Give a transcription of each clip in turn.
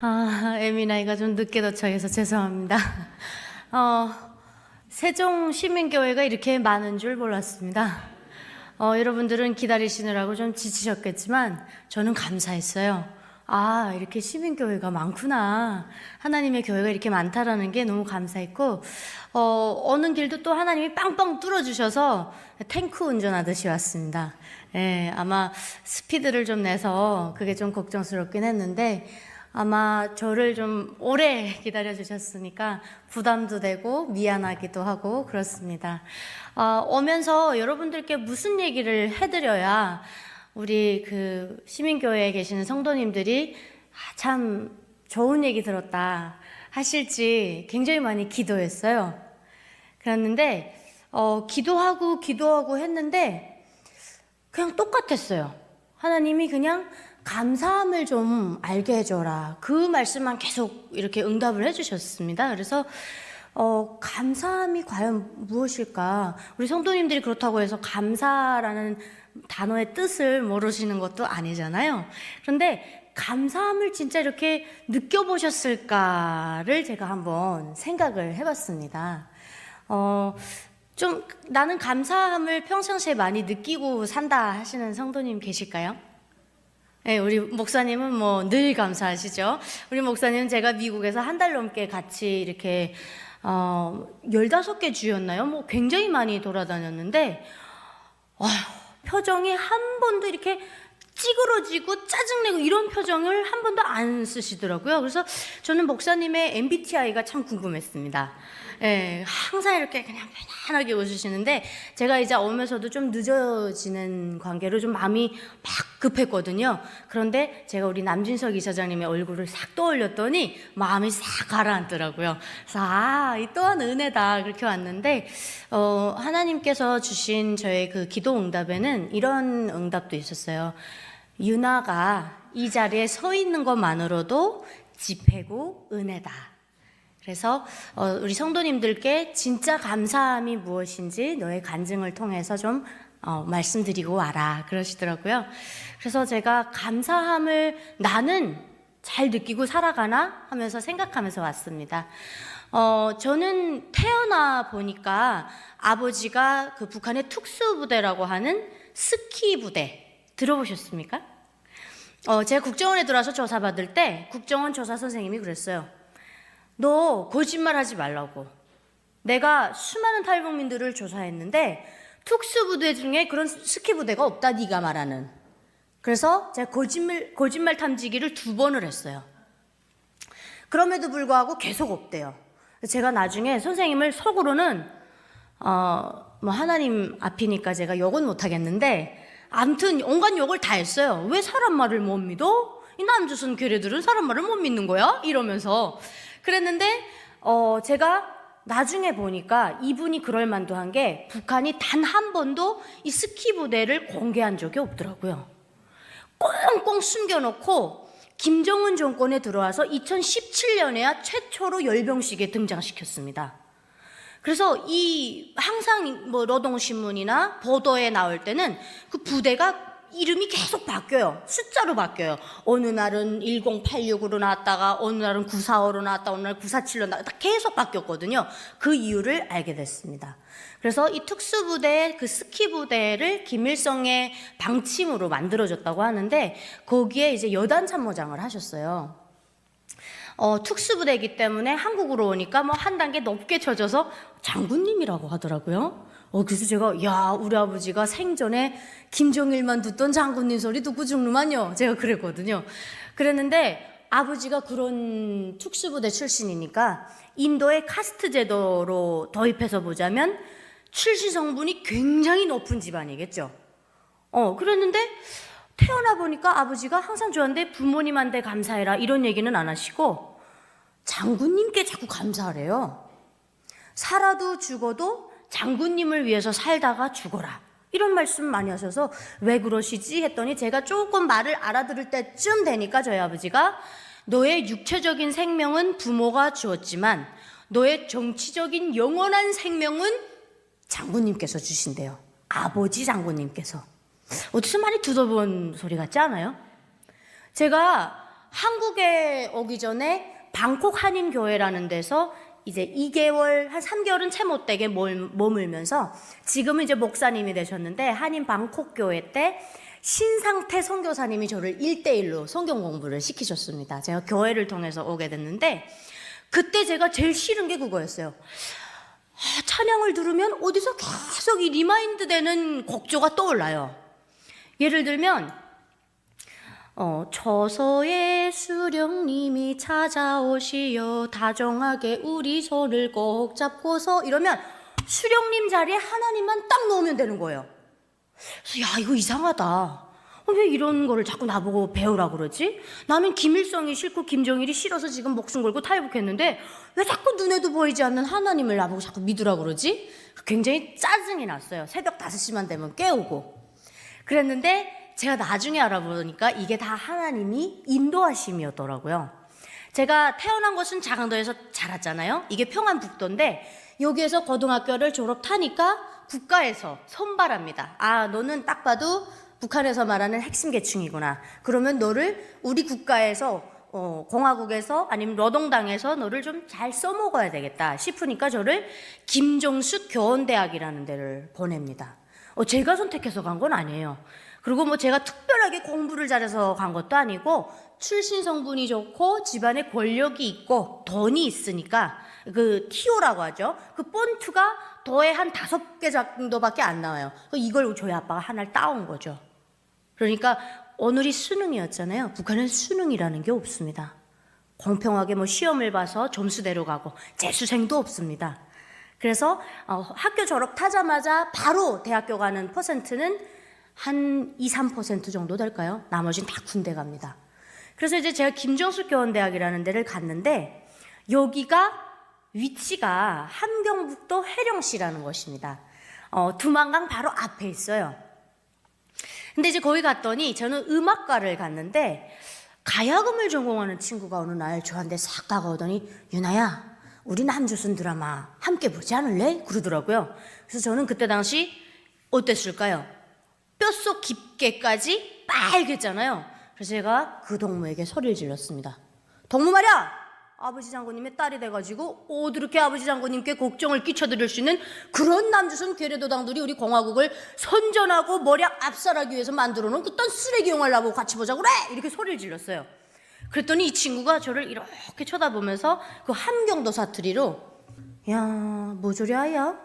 애미 나이가 좀 늦게 도착해서 죄송합니다. 어, 세종시민교회가 이렇게 많은 줄 몰랐습니다. 여러분들은 기다리시느라고 좀 지치셨겠지만 저는 감사했어요. 이렇게 시민교회가 많구나. 하나님의 교회가 이렇게 많다라는 게 너무 감사했고, 어느 길도 또 하나님이 빵빵 뚫어주셔서 탱크 운전하듯이 왔습니다. 예, 아마 스피드를 좀 내서 그게 좀 걱정스럽긴 했는데, 아마 저를 좀 오래 기다려주셨으니까 부담도 되고 미안하기도 하고 그렇습니다. 오면서 여러분들께 무슨 얘기를 해드려야 우리 그 시민교회에 계시는 성도님들이 참 좋은 얘기 들었다 하실지 굉장히 많이 기도했어요. 그랬는데 기도하고 했는데 그냥 똑같았어요. 하나님이 그냥 감사함을 좀 알게 해줘라. 그 말씀만 계속 이렇게 응답을 해주셨습니다. 그래서 감사함이 과연 무엇일까? 우리 성도님들이 그렇다고 해서 감사라는 단어의 뜻을 모르시는 것도 아니잖아요. 그런데 감사함을 진짜 이렇게 느껴보셨을까를 제가 한번 생각을 해봤습니다. 좀 나는 감사함을 평상시에 많이 느끼고 산다 하시는 성도님 계실까요? 네, 우리 목사님은 뭐 늘 감사하시죠. 우리 목사님은 제가 미국에서 한 달 넘게 같이 이렇게 15개 주였나요? 뭐 굉장히 많이 돌아다녔는데 표정이 한 번도 이렇게 찌그러지고 짜증내고 이런 표정을 한 번도 안 쓰시더라고요. 그래서 저는 목사님의 MBTI가 참 궁금했습니다. 예, 항상 이렇게 그냥 편안하게 웃으시는데 제가 이제 오면서도 좀 늦어지는 관계로 좀 마음이 막 급했거든요. 그런데 제가 우리 남진석 이사장님의 얼굴을 싹 떠올렸더니 마음이 싹 가라앉더라고요. 그래서 이 또한 은혜다 그렇게 왔는데 하나님께서 주신 저의 그 기도 응답에는 이런 응답도 있었어요. 유나가 이 자리에 서 있는 것만으로도 지혜고 은혜다. 그래서 우리 성도님들께 진짜 감사함이 무엇인지 너의 간증을 통해서 좀 말씀드리고 와라 그러시더라고요. 그래서 제가 감사함을 나는 잘 느끼고 살아가나 하면서 생각하면서 왔습니다. 저는 태어나 보니까 아버지가 그 북한의 특수부대라고 하는 스키 부대 들어보셨습니까? 제가 국정원에 들어와서 조사받을 때 국정원 조사 선생님이 그랬어요. 너 거짓말 하지 말라고. 내가 수많은 탈북민들을 조사했는데 특수부대 중에 그런 스키부대가 없다 네가 말하는. 그래서 제가 거짓말 탐지기를 2번을 했어요. 그럼에도 불구하고 계속 없대요. 제가 나중에 선생님을 속으로는 뭐 하나님 앞이니까 제가 욕은 못하겠는데 아무튼 온갖 욕을 다 했어요. 왜 사람 말을 못 믿어? 이 남조선 괴뢰들은 사람 말을 못 믿는 거야? 이러면서 그랬는데 제가 나중에 보니까 이분이 그럴 만도 한 게 북한이 단 한 번도 이 스키 부대를 공개한 적이 없더라고요. 꽁꽁 숨겨놓고 김정은 정권에 들어와서 2017년에야 최초로 열병식에 등장시켰습니다. 그래서 항상 뭐 노동신문이나 보도에 나올 때는 그 부대가 이름이 계속 바뀌어요. 숫자로 바뀌어요. 어느 날은 1086으로 나왔다가 어느 날은 945로 나왔다 어느 날 947로 나왔다 계속 바뀌었거든요. 그 이유를 알게 됐습니다. 그래서 이 특수부대 그 스키부대를 김일성의 방침으로 만들어졌다고 하는데 거기에 이제 여단 참모장을 하셨어요. 특수부대이기 때문에 한국으로 오니까 뭐 한 단계 높게 쳐져서 장군님이라고 하더라고요. 그래서 제가 우리 아버지가 생전에 김정일만 듣던 장군님 소리 듣고 죽는만요. 제가 그랬거든요. 그랬는데 아버지가 그런 특수부대 출신이니까 인도의 카스트 제도로 도입해서 보자면 출시 성분이 굉장히 높은 집안이겠죠. 그랬는데 태어나 보니까 아버지가 항상 저한테 부모님한테 감사해라 이런 얘기는 안 하시고 장군님께 자꾸 감사하래요. 살아도 죽어도 장군님을 위해서 살다가 죽어라 이런 말씀 많이 하셔서 왜 그러시지 했더니 제가 조금 말을 알아들을 때쯤 되니까 저희 아버지가 너의 육체적인 생명은 부모가 주었지만 너의 정치적인 영원한 생명은 장군님께서 주신대요. 아버지 장군님께서. 어디서 많이 들어본 소리 같지 않아요? 제가 한국에 오기 전에 방콕 한인교회라는 데서 이제 2개월, 한 3개월은 채 못 되게 머물면서 지금은 이제 목사님이 되셨는데 한인 방콕 교회 때 신상태 선교사님이 저를 1대1로 성경 공부를 시키셨습니다. 제가 교회를 통해서 오게 됐는데 그때 제가 제일 싫은 게 그거였어요. 찬양을 들으면 어디서 계속 이 리마인드 되는 곡조가 떠올라요. 예를 들면 처소의 수령님이 찾아오시어 다정하게 우리 손을 꼭 잡고서 이러면 수령님 자리에 하나님만 딱 넣으면 되는 거예요. 그래서 야, 이거 이상하다. 왜 이런 거를 자꾸 나보고 배우라 그러지? 나는 김일성이 싫고 김정일이 싫어서 지금 목숨 걸고 탈북했는데 왜 자꾸 눈에도 보이지 않는 하나님을 나보고 자꾸 믿으라 그러지? 굉장히 짜증이 났어요. 새벽 5시만 되면 깨우고. 그랬는데 제가 나중에 알아보니까 이게 다 하나님이 인도하심이었더라고요. 제가 태어난 곳은 자강도에서 자랐잖아요. 이게 평안북도인데 여기에서 고등학교를 졸업하니까 국가에서 선발합니다. 아, 너는 딱 봐도 북한에서 말하는 핵심 계층이구나. 그러면 너를 우리 국가에서 공화국에서 아니면 노동당에서 너를 좀 잘 써먹어야 되겠다 싶으니까 저를 김정숙 교원대학이라는 데를 보냅니다. 제가 선택해서 간 건 아니에요. 그리고 뭐 제가 특별하게 공부를 잘해서 간 것도 아니고 출신 성분이 좋고 집안에 권력이 있고 돈이 있으니까 그 TO라고 하죠. 그 본투가 도에 한 5개 정도밖에 안 나와요. 이걸 저희 아빠가 하나를 따온 거죠. 그러니까 오늘이 수능이었잖아요. 북한은 수능이라는 게 없습니다. 공평하게 뭐 시험을 봐서 점수대로 가고 재수생도 없습니다. 그래서 학교 졸업하자마자 바로 대학교 가는 퍼센트는 한 2, 3% 정도 될까요? 나머지는 다 군대 갑니다. 그래서 이제 제가 김정숙 교원대학이라는 데를 갔는데 여기가 위치가 함경북도 해령시라는 곳입니다. 두만강 바로 앞에 있어요. 근데 이제 거기 갔더니 저는 음악과를 갔는데 가야금을 전공하는 친구가 어느 날 저한테 싹 다가오더니 유나야, 우리 남조선 드라마 함께 보지 않을래? 그러더라고요. 그래서 저는 그때 당시 어땠을까요? 뼛속 깊게까지 빨갰잖아요. 그래서 제가 그 동무에게 소리를 질렀습니다. 동무 말이야! 아버지 장군님의 딸이 돼가지고 어떻게 아버지 장군님께 걱정을 끼쳐드릴 수 있는 그런 남조선 괴뢰도당들이 우리 공화국을 선전하고 머리약 압살하기 위해서 만들어놓은 그딴 쓰레기 영화를 나보고 같이 보자고 그래! 이렇게 소리를 질렀어요. 그랬더니 이 친구가 저를 이렇게 쳐다보면서 그 함경도 사투리로 야, 뭐 저리 아야?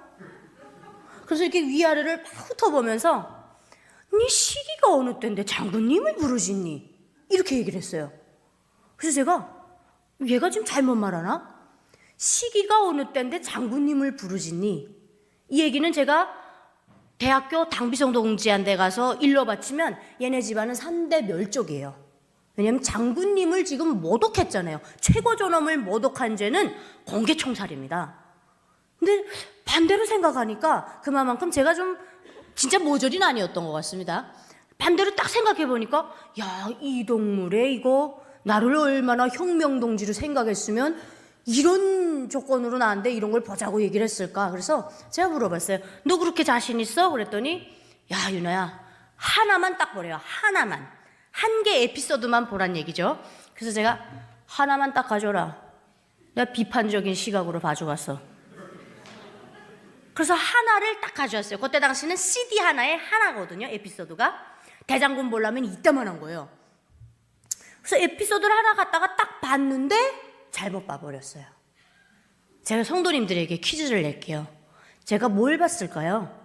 그래서 이렇게 위아래를 막 훑어보면서 네 시기가 어느 때인데 장군님을 부르짖니? 이렇게 얘기를 했어요. 그래서 제가 얘가 지금 잘못 말하나? 시기가 어느 때인데 장군님을 부르짖니? 이 얘기는 제가 대학교 당비성동지한테 가서 일러 바치면 얘네 집안은 3대 멸족이에요. 왜냐하면 장군님을 지금 모독했잖아요. 최고 존엄을 모독한 죄는 공개총살입니다. 근데 반대로 생각하니까 그만큼 제가 좀 진짜 모조리는 아니었던 것 같습니다. 반대로 딱 생각해보니까 야, 이 동물에 이거 나를 얼마나 혁명동지로 생각했으면 이런 조건으로 나한테 이런 걸 보자고 얘기를 했을까. 그래서 제가 물어봤어요. 너 그렇게 자신 있어? 그랬더니 야, 유나야, 하나만 딱 보래요. 하나만. 한 개 에피소드만 보란 얘기죠. 그래서 제가 하나만 딱 가져라. 내가 비판적인 시각으로 봐줘갔어. 그래서 하나를 딱 가져왔어요. 그때 당시는 CD 하나에 하나거든요. 에피소드가. 대장군 보려면 이따만한 거예요. 그래서 에피소드를 하나 갖다가 딱 봤는데 잘못 봐버렸어요. 제가 성도님들에게 퀴즈를 낼게요. 제가 뭘 봤을까요?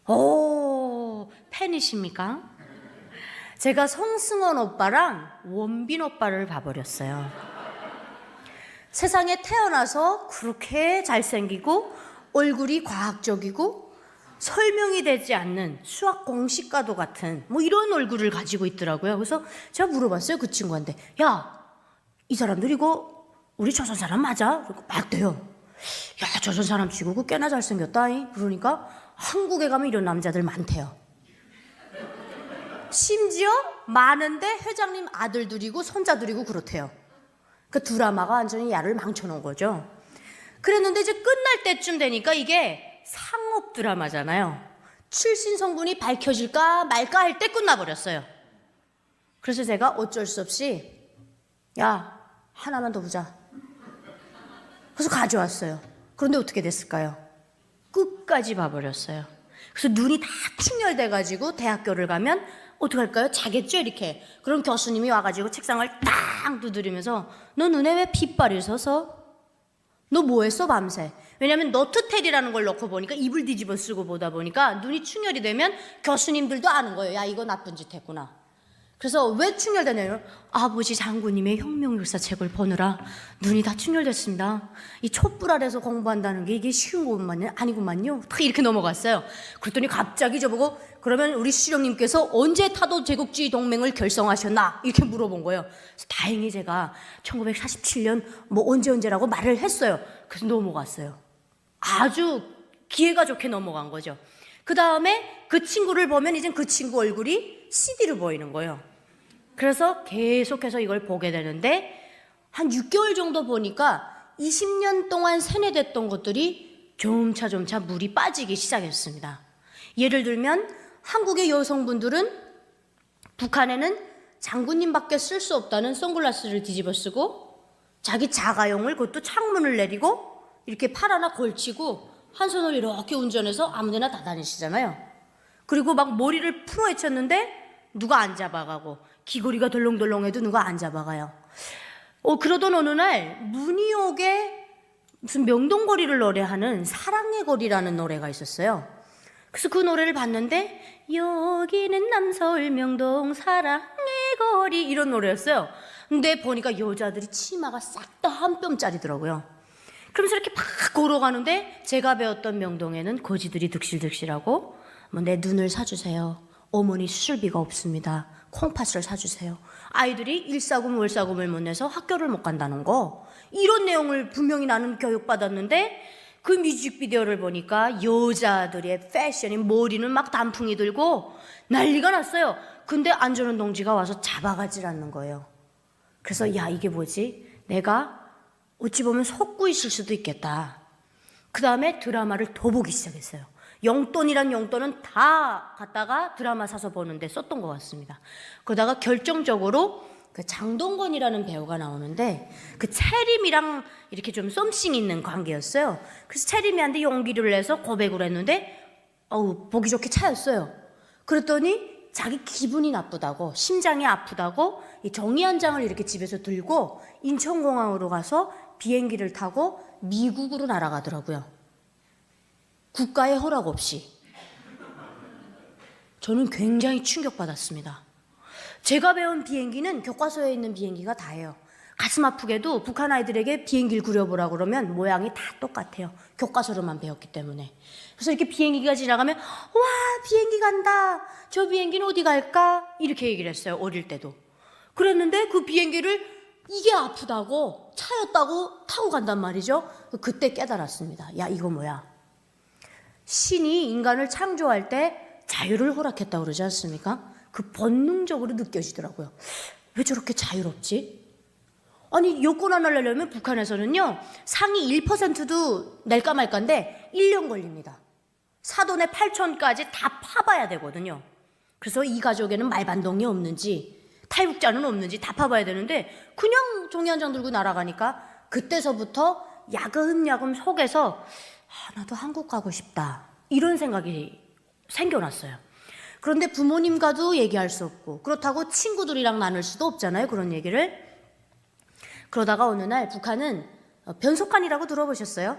오, 팬이십니까? 제가 성승원 오빠랑 원빈 오빠를 봐버렸어요. 세상에 태어나서 그렇게 잘생기고 얼굴이 과학적이고 설명이 되지 않는 수학 공식과도 같은 뭐 이런 얼굴을 가지고 있더라고요. 그래서 제가 물어봤어요. 그 친구한테. 야, 이 사람들 이거 우리 조선 사람 맞아? 그러고 맞대요. 야, 조선 사람 치고 꽤나 잘생겼다. 그러니까 한국에 가면 이런 남자들 많대요. 심지어 많은데 회장님 아들들이고 손자들이고 그렇대요. 그 드라마가 완전히 야를 망쳐놓은 거죠. 그랬는데 이제 끝날 때쯤 되니까 이게 상업 드라마잖아요. 출신 성분이 밝혀질까 말까 할 때 끝나버렸어요. 그래서 제가 어쩔 수 없이 야, 하나만 더 보자. 그래서 가져왔어요. 그런데 어떻게 됐을까요? 끝까지 봐버렸어요. 그래서 눈이 다 충혈돼가지고 대학교를 가면 어떡할까요? 자겠죠, 이렇게. 그럼 교수님이 와가지고 책상을 딱 두드리면서 너 눈에 왜 핏발이 서서? 너 뭐 했어, 밤새? 왜냐면 너트텔이라는 걸 넣고 보니까 입을 뒤집어 쓰고 보다 보니까 눈이 충혈이 되면 교수님들도 아는 거예요. 야, 이거 나쁜 짓 했구나. 그래서 왜 충혈되냐면 아버지 장군님의 혁명역사책을 보느라 눈이 다 충혈됐습니다. 이 촛불 아래서 공부한다는 게 이게 쉬운 것만요? 아니구만요. 딱 이렇게 넘어갔어요. 그랬더니 갑자기 저보고 그러면 우리 수령님께서 언제 타도 제국주의 동맹을 결성하셨나? 이렇게 물어본 거예요. 그래서 다행히 제가 1947년 뭐 언제라고 말을 했어요. 그래서 넘어갔어요. 아주 기회가 좋게 넘어간 거죠. 그 다음에 그 친구를 보면 이제 그 친구 얼굴이 CD로 보이는 거예요. 그래서 계속해서 이걸 보게 되는데 한 6개월 정도 보니까 20년 동안 세뇌됐던 것들이 점차 물이 빠지기 시작했습니다. 예를 들면 한국의 여성분들은 북한에는 장군님밖에 쓸 수 없다는 선글라스를 뒤집어 쓰고 자기 자가용을 그것도 창문을 내리고 이렇게 팔 하나 걸치고 한 손으로 이렇게 운전해서 아무데나 다 다니시잖아요. 그리고 막 머리를 풀어 헤쳤는데 누가 안 잡아가고 귀걸이가 덜렁덜렁해도 누가 안 잡아가요. 그러던 어느 날 문희옥의 무슨 명동거리를 노래하는 사랑의 거리라는 노래가 있었어요. 그래서 그 노래를 봤는데 여기는 남서울 명동 사랑의 거리 이런 노래였어요. 근데 보니까 여자들이 치마가 싹 다 한 뼘짜리더라고요. 그러면서 이렇게 막 걸어가는데 제가 배웠던 명동에는 거지들이 득실득실하고 뭐 내 눈을 사주세요. 어머니 수술비가 없습니다. 콩팥을 사주세요. 아이들이 일사금 월사금을 못 내서 학교를 못 간다는 거. 이런 내용을 분명히 나는 교육받았는데 그 뮤직비디오를 보니까 여자들의 패션이 머리는 막 단풍이 들고 난리가 났어요. 근데 안전원 동지가 와서 잡아가질 않는 거예요. 그래서 야, 이게 뭐지? 내가 어찌 보면 속고 있을 수도 있겠다. 그 다음에 드라마를 더 보기 시작했어요. 용돈이란 용돈은 다 갖다가 드라마 사서 보는데 썼던 것 같습니다. 그러다가 결정적으로 그 장동건이라는 배우가 나오는데 그 채림이랑 이렇게 좀 썸씽 있는 관계였어요. 그래서 채림이한테 용기를 내서 고백을 했는데 보기 좋게 차였어요. 그랬더니 자기 기분이 나쁘다고 심장이 아프다고 이 종이 한 장을 이렇게 집에서 들고 인천공항으로 가서 비행기를 타고 미국으로 날아가더라고요. 국가의 허락 없이. 저는 굉장히 충격받았습니다. 제가 배운 비행기는 교과서에 있는 비행기가 다예요. 가슴 아프게도 북한 아이들에게 비행기를 그려보라고 그러면 모양이 다 똑같아요. 교과서로만 배웠기 때문에. 그래서 이렇게 비행기가 지나가면 와, 비행기 간다. 저 비행기는 어디 갈까? 이렇게 얘기를 했어요. 어릴 때도. 그랬는데 그 비행기를 이게 아프다고 차였다고 타고 간단 말이죠. 그때 깨달았습니다. 야, 이거 뭐야? 신이 인간을 창조할 때 자유를 허락했다고 그러지 않습니까? 그 본능적으로 느껴지더라고요. 왜 저렇게 자유롭지? 아니, 여권 하나 내려면 북한에서는요, 상위 1%도 낼까 말까인데 1년 걸립니다. 사돈의 8촌까지 다 파봐야 되거든요. 그래서 이 가족에는 말반동이 없는지 탈북자는 없는지 다 파봐야 되는데 그냥 종이 한 장 들고 날아가니까 그때서부터 야금야금 속에서 나도 한국 가고 싶다 이런 생각이 생겨났어요. 그런데 부모님과도 얘기할 수 없고 그렇다고 친구들이랑 나눌 수도 없잖아요, 그런 얘기를. 그러다가 어느 날 북한은 변속관이라고 들어보셨어요?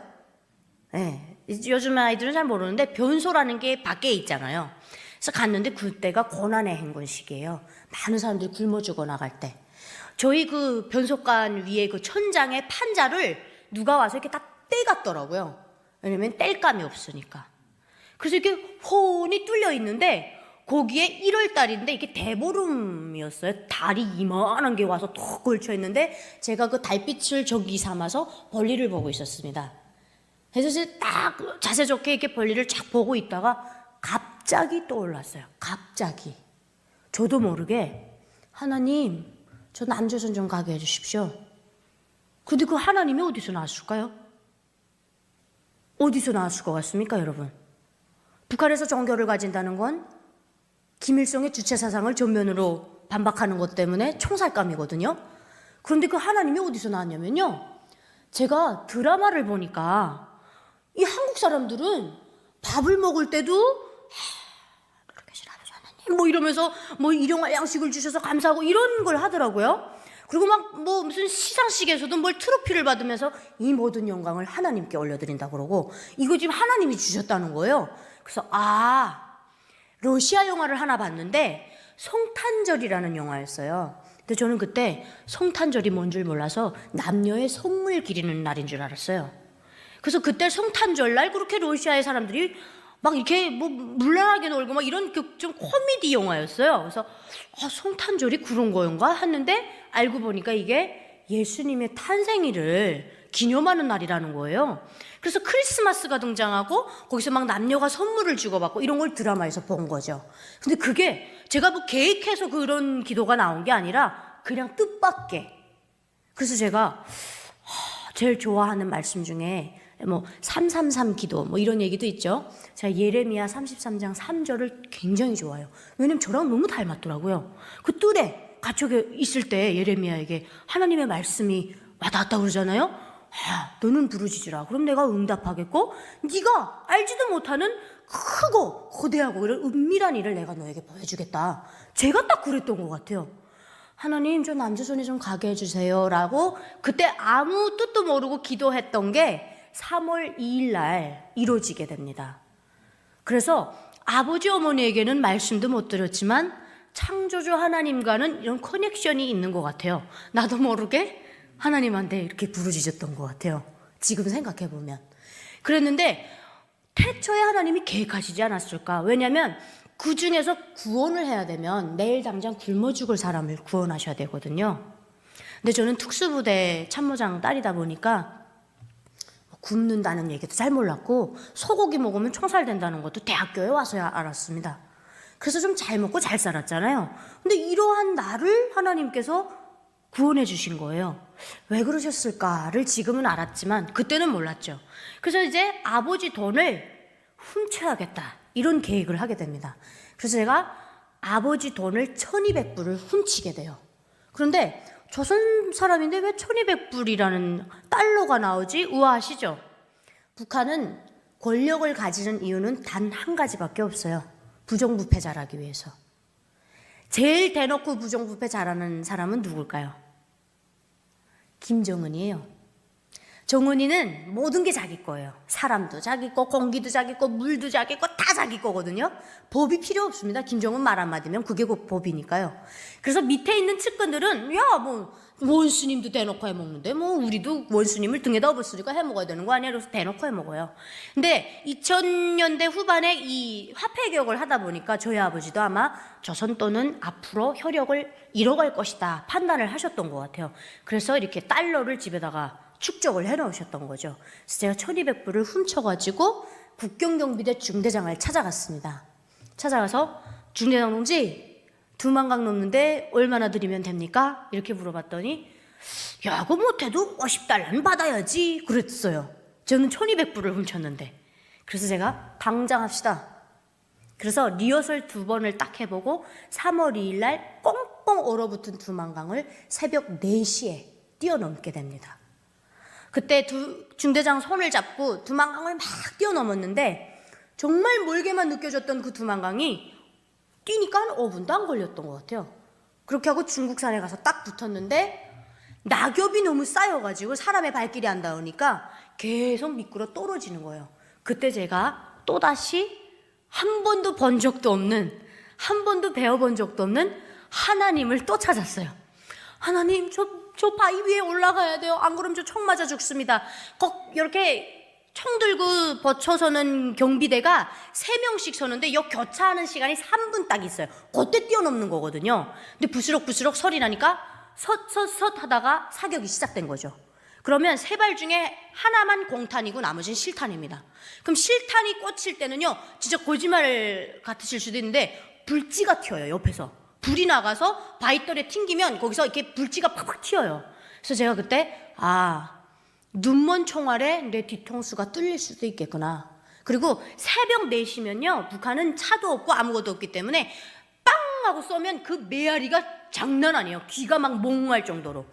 네, 요즘 아이들은 잘 모르는데 변소라는 게 밖에 있잖아요. 그래서 갔는데 그때가 고난의 행군 시기예요. 많은 사람들이 굶어 죽어 나갈 때. 저희 그 변속관 위에 그 천장에 판자를 누가 와서 이렇게 다 떼갔더라고요. 왜냐면 뗄감이 없으니까. 그래서 이렇게 혼이 뚫려 있는데 거기에 1월 달인데 이게 대보름이었어요. 달이 이만한 게 와서 톡 걸쳐 있는데 제가 그 달빛을 적이 삼아서 벌리를 보고 있었습니다. 그래서 이제 딱 자세 좋게 이렇게 벌리를 쫙 보고 있다가 갑자기 떠올랐어요. 갑자기. 저도 모르게 하나님, 저 남조선 좀 가게 해주십시오. 근데 그 하나님이 어디서 나왔을까요? 어디서 나왔을 것 같습니까, 여러분? 북한에서 종교를 가진다는 건 김일성의 주체 사상을 전면으로 반박하는 것 때문에 총살감이거든요. 그런데 그 하나님이 어디서 나왔냐면요, 제가 드라마를 보니까 이 한국 사람들은 밥을 먹을 때도 뭐 이러면서 뭐 일용할 양식을 주셔서 감사하고 이런 걸 하더라고요. 그리고 막 뭐 무슨 시상식에서도 뭘 트로피를 받으면서 이 모든 영광을 하나님께 올려드린다 그러고, 이거 지금 하나님이 주셨다는 거예요. 그래서 러시아 영화를 하나 봤는데 성탄절이라는 영화였어요. 근데 저는 그때 성탄절이 뭔 줄 몰라서 남녀의 선물 기리는 날인 줄 알았어요. 그래서 그때 성탄절날 그렇게 러시아의 사람들이 막 이렇게 뭐 물란하게 놀고 막 이런 좀 코미디 영화였어요. 그래서 성탄절이 그런 거인가 했는데 알고 보니까 이게 예수님의 탄생일을 기념하는 날이라는 거예요. 그래서 크리스마스가 등장하고 거기서 막 남녀가 선물을 주고받고 이런 걸 드라마에서 본 거죠. 근데 그게 제가 뭐 계획해서 그런 기도가 나온 게 아니라 그냥 뜻밖의. 그래서 제가 제일 좋아하는 말씀 중에 뭐 333 기도 뭐 이런 얘기도 있죠. 제가 예레미야 33장 3절을 굉장히 좋아해요. 왜냐면 저랑 너무 닮았더라고요. 그 뜰에 갇혀 있을 때 예레미야에게 하나님의 말씀이 와닿았다 그러잖아요. 너는 부르짖으라. 그럼 내가 응답하겠고 네가 알지도 못하는 크고 거대하고 이런 은밀한 일을 내가 너에게 보여주겠다. 제가 딱 그랬던 것 같아요. 하나님, 저 남조선에 좀 가게 해주세요 라고 그때 아무 뜻도 모르고 기도했던 게 3월 2일 날 이루어지게 됩니다. 그래서 아버지 어머니에게는 말씀도 못 드렸지만 창조주 하나님과는 이런 커넥션이 있는 것 같아요. 나도 모르게 하나님한테 이렇게 부르짖었던 것 같아요. 지금 생각해 보면. 그랬는데 태초에 하나님이 계획하시지 않았을까? 왜냐하면 그 중에서 구원을 해야 되면 내일 당장 굶어 죽을 사람을 구원하셔야 되거든요. 근데 저는 특수부대 참모장 딸이다 보니까 굶는다는 얘기도 잘 몰랐고 소고기 먹으면 총살된다는 것도 대학교에 와서야 알았습니다. 그래서 좀 잘 먹고 잘 살았잖아요. 근데 이러한 나를 하나님께서 구원해 주신 거예요. 왜 그러셨을까를 지금은 알았지만 그때는 몰랐죠. 그래서 이제 아버지 돈을 훔쳐야겠다 이런 계획을 하게 됩니다. 그래서 제가 아버지 돈을 1200불을 훔치게 돼요. 그런데 조선 사람인데 왜 1200불이라는 달러가 나오지? 우아하시죠? 북한은 권력을 가지는 이유는 단 한 가지밖에 없어요. 부정부패 잘하기 위해서. 제일 대놓고 부정부패 잘하는 사람은 누굴까요? 김정은이에요. 정은이는 모든 게 자기 거예요. 사람도 자기 거, 공기도 자기 거, 물도 자기 거, 다 자기 거거든요. 법이 필요 없습니다. 김정은 말 한마디면 그게 곧 법이니까요. 그래서 밑에 있는 측근들은 야, 뭐 원수님도 대놓고 해먹는데 뭐 우리도 원수님을 등에다 업었으니까 해먹어야 되는 거 아니야? 그래서 대놓고 해먹어요. 근데 2000년대 후반에 이 화폐 개혁을 하다 보니까 저희 아버지도 아마 조선돈은 앞으로 효력을 잃어갈 것이다 판단을 하셨던 것 같아요. 그래서 이렇게 달러를 집에다가 축적을 해놓으셨던 거죠. 그래서 제가 1200불을 훔쳐가지고 국경경비대 중대장을 찾아갔습니다. 찾아가서 중대장 동지 2만 강 넘는데 얼마나 드리면 됩니까? 이렇게 물어봤더니 야, 그거 못해도 50달러는 받아야지 그랬어요. 저는 1200불을 훔쳤는데. 그래서 제가 당장 합시다. 그래서 리허설 2번을 딱 해보고 3월 2일 날 꽁꽁 얼어붙은 2만 강을 새벽 4시에 뛰어넘게 됩니다. 그때 중대장 손을 잡고 2만 강을 막 뛰어넘었는데 정말 멀게만 느껴졌던 그 2만 강이 뛰니까 한 5분도 안 걸렸던 것 같아요. 그렇게 하고 중국산에 가서 딱 붙었는데 낙엽이 너무 쌓여가지고 사람의 발길이 안 닿으니까 계속 미끄러 떨어지는 거예요. 그때 제가 또다시 한 번도 본 적도 없는, 한 번도 배워본 적도 없는 하나님을 또 찾았어요. 하나님, 저 바위 위에 올라가야 돼요. 안 그러면 저 총 맞아 죽습니다. 꼭 이렇게 총 들고 버쳐서는 경비대가 3명씩 서는데 역 교차하는 시간이 3분 딱 있어요. 그때 뛰어넘는 거거든요. 근데 부스럭부스럭 설이 나니까 섰 하다가 사격이 시작된 거죠. 그러면 3발 중에 하나만 공탄이고 나머지는 실탄입니다. 그럼 실탄이 꽂힐 때는요, 진짜 거짓말 같으실 수도 있는데 불지가 튀어요. 옆에서 불이 나가서 바위떨에 튕기면 거기서 이렇게 불지가 팍팍 튀어요. 그래서 제가 그때 눈먼 총알에 내 뒤통수가 뚫릴 수도 있겠구나. 그리고 새벽 4시면요, 북한은 차도 없고 아무것도 없기 때문에 빵 하고 쏘면 그 메아리가 장난 아니에요. 귀가 막 몽할 정도로.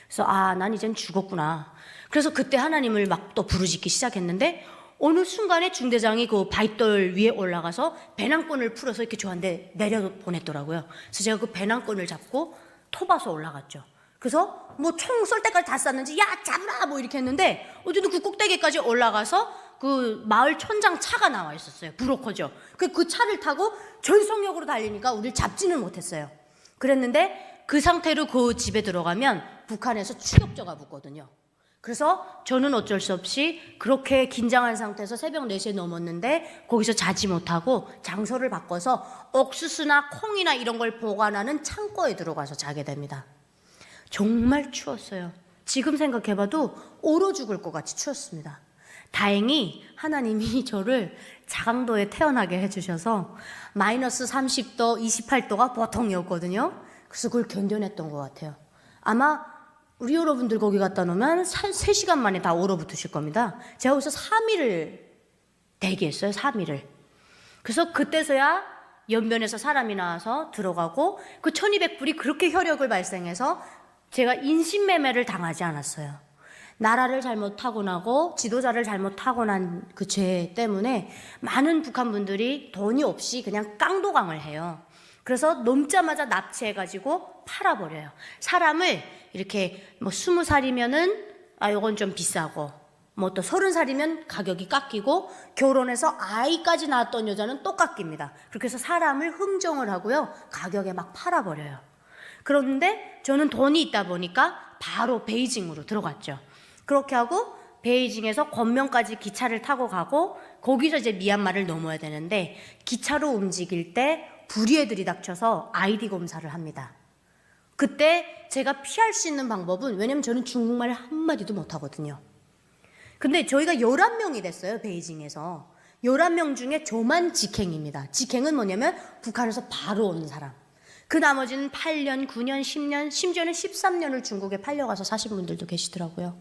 그래서 난 이젠 죽었구나. 그래서 그때 하나님을 막 또 부르짖기 시작했는데, 어느 순간에 중대장이 그 바위돌 위에 올라가서 배낭권을 풀어서 이렇게 저한테 내려보냈더라고요. 그래서 제가 그 배낭권을 잡고 토바서 올라갔죠. 그래서 뭐 총 쏠 때까지 다 쐈는지, 야 잡으라 뭐 이렇게 했는데, 어쨌든 그 꼭대기까지 올라가서 그 마을 촌장 차가 나와 있었어요. 브로커죠. 그 차를 타고 전속력으로 달리니까 우리를 잡지는 못했어요. 그랬는데 그 상태로 그 집에 들어가면 북한에서 추격자가 붙거든요. 그래서 저는 어쩔 수 없이 그렇게 긴장한 상태에서 새벽 4시에 넘었는데 거기서 자지 못하고 장소를 바꿔서 옥수수나 콩이나 이런 걸 보관하는 창고에 들어가서 자게 됩니다. 정말 추웠어요. 지금 생각해봐도 얼어 죽을 것 같이 추웠습니다. 다행히 하나님이 저를 자강도에 태어나게 해주셔서 마이너스 30도, 28도가 보통이었거든요. 그래서 그걸 견뎌냈던 것 같아요. 아마 우리 여러분들 거기 갔다 놓으면 3시간 만에 다 얼어붙으실 겁니다. 제가 거기서 3일을 대기했어요. 3일을. 그래서 그때서야 연변에서 사람이 나와서 들어가고, 그 1200불이 그렇게 혈역을 발생해서 제가 인신매매를 당하지 않았어요. 나라를 잘못 타고나고 지도자를 잘못 타고난 그 죄 때문에 많은 북한 분들이 돈이 없이 그냥 깡도강을 해요. 그래서 넘자마자 납치해가지고 팔아버려요. 사람을 이렇게 뭐 20살이면은 요건 좀 비싸고, 뭐 또 30살이면 가격이 깎이고, 결혼해서 아이까지 낳았던 여자는 또 깎입니다. 그렇게 해서 사람을 흥정을 하고요, 가격에 막 팔아버려요. 그런데 저는 돈이 있다 보니까 바로 베이징으로 들어갔죠. 그렇게 하고 베이징에서 권명까지 기차를 타고 가고, 거기서 이제 미얀마를 넘어야 되는데 기차로 움직일 때 불의에 들이닥쳐서 아이디 검사를 합니다. 그때 제가 피할 수 있는 방법은, 왜냐면 저는 중국말 한마디도 못하거든요. 근데 저희가 11명이 됐어요. 베이징에서 11명 중에 저만 직행입니다. 직행은 뭐냐면 북한에서 바로 온 사람. 그 나머지는 8년, 9년, 10년, 심지어는 13년을 중국에 팔려가서 사신 분들도 계시더라고요.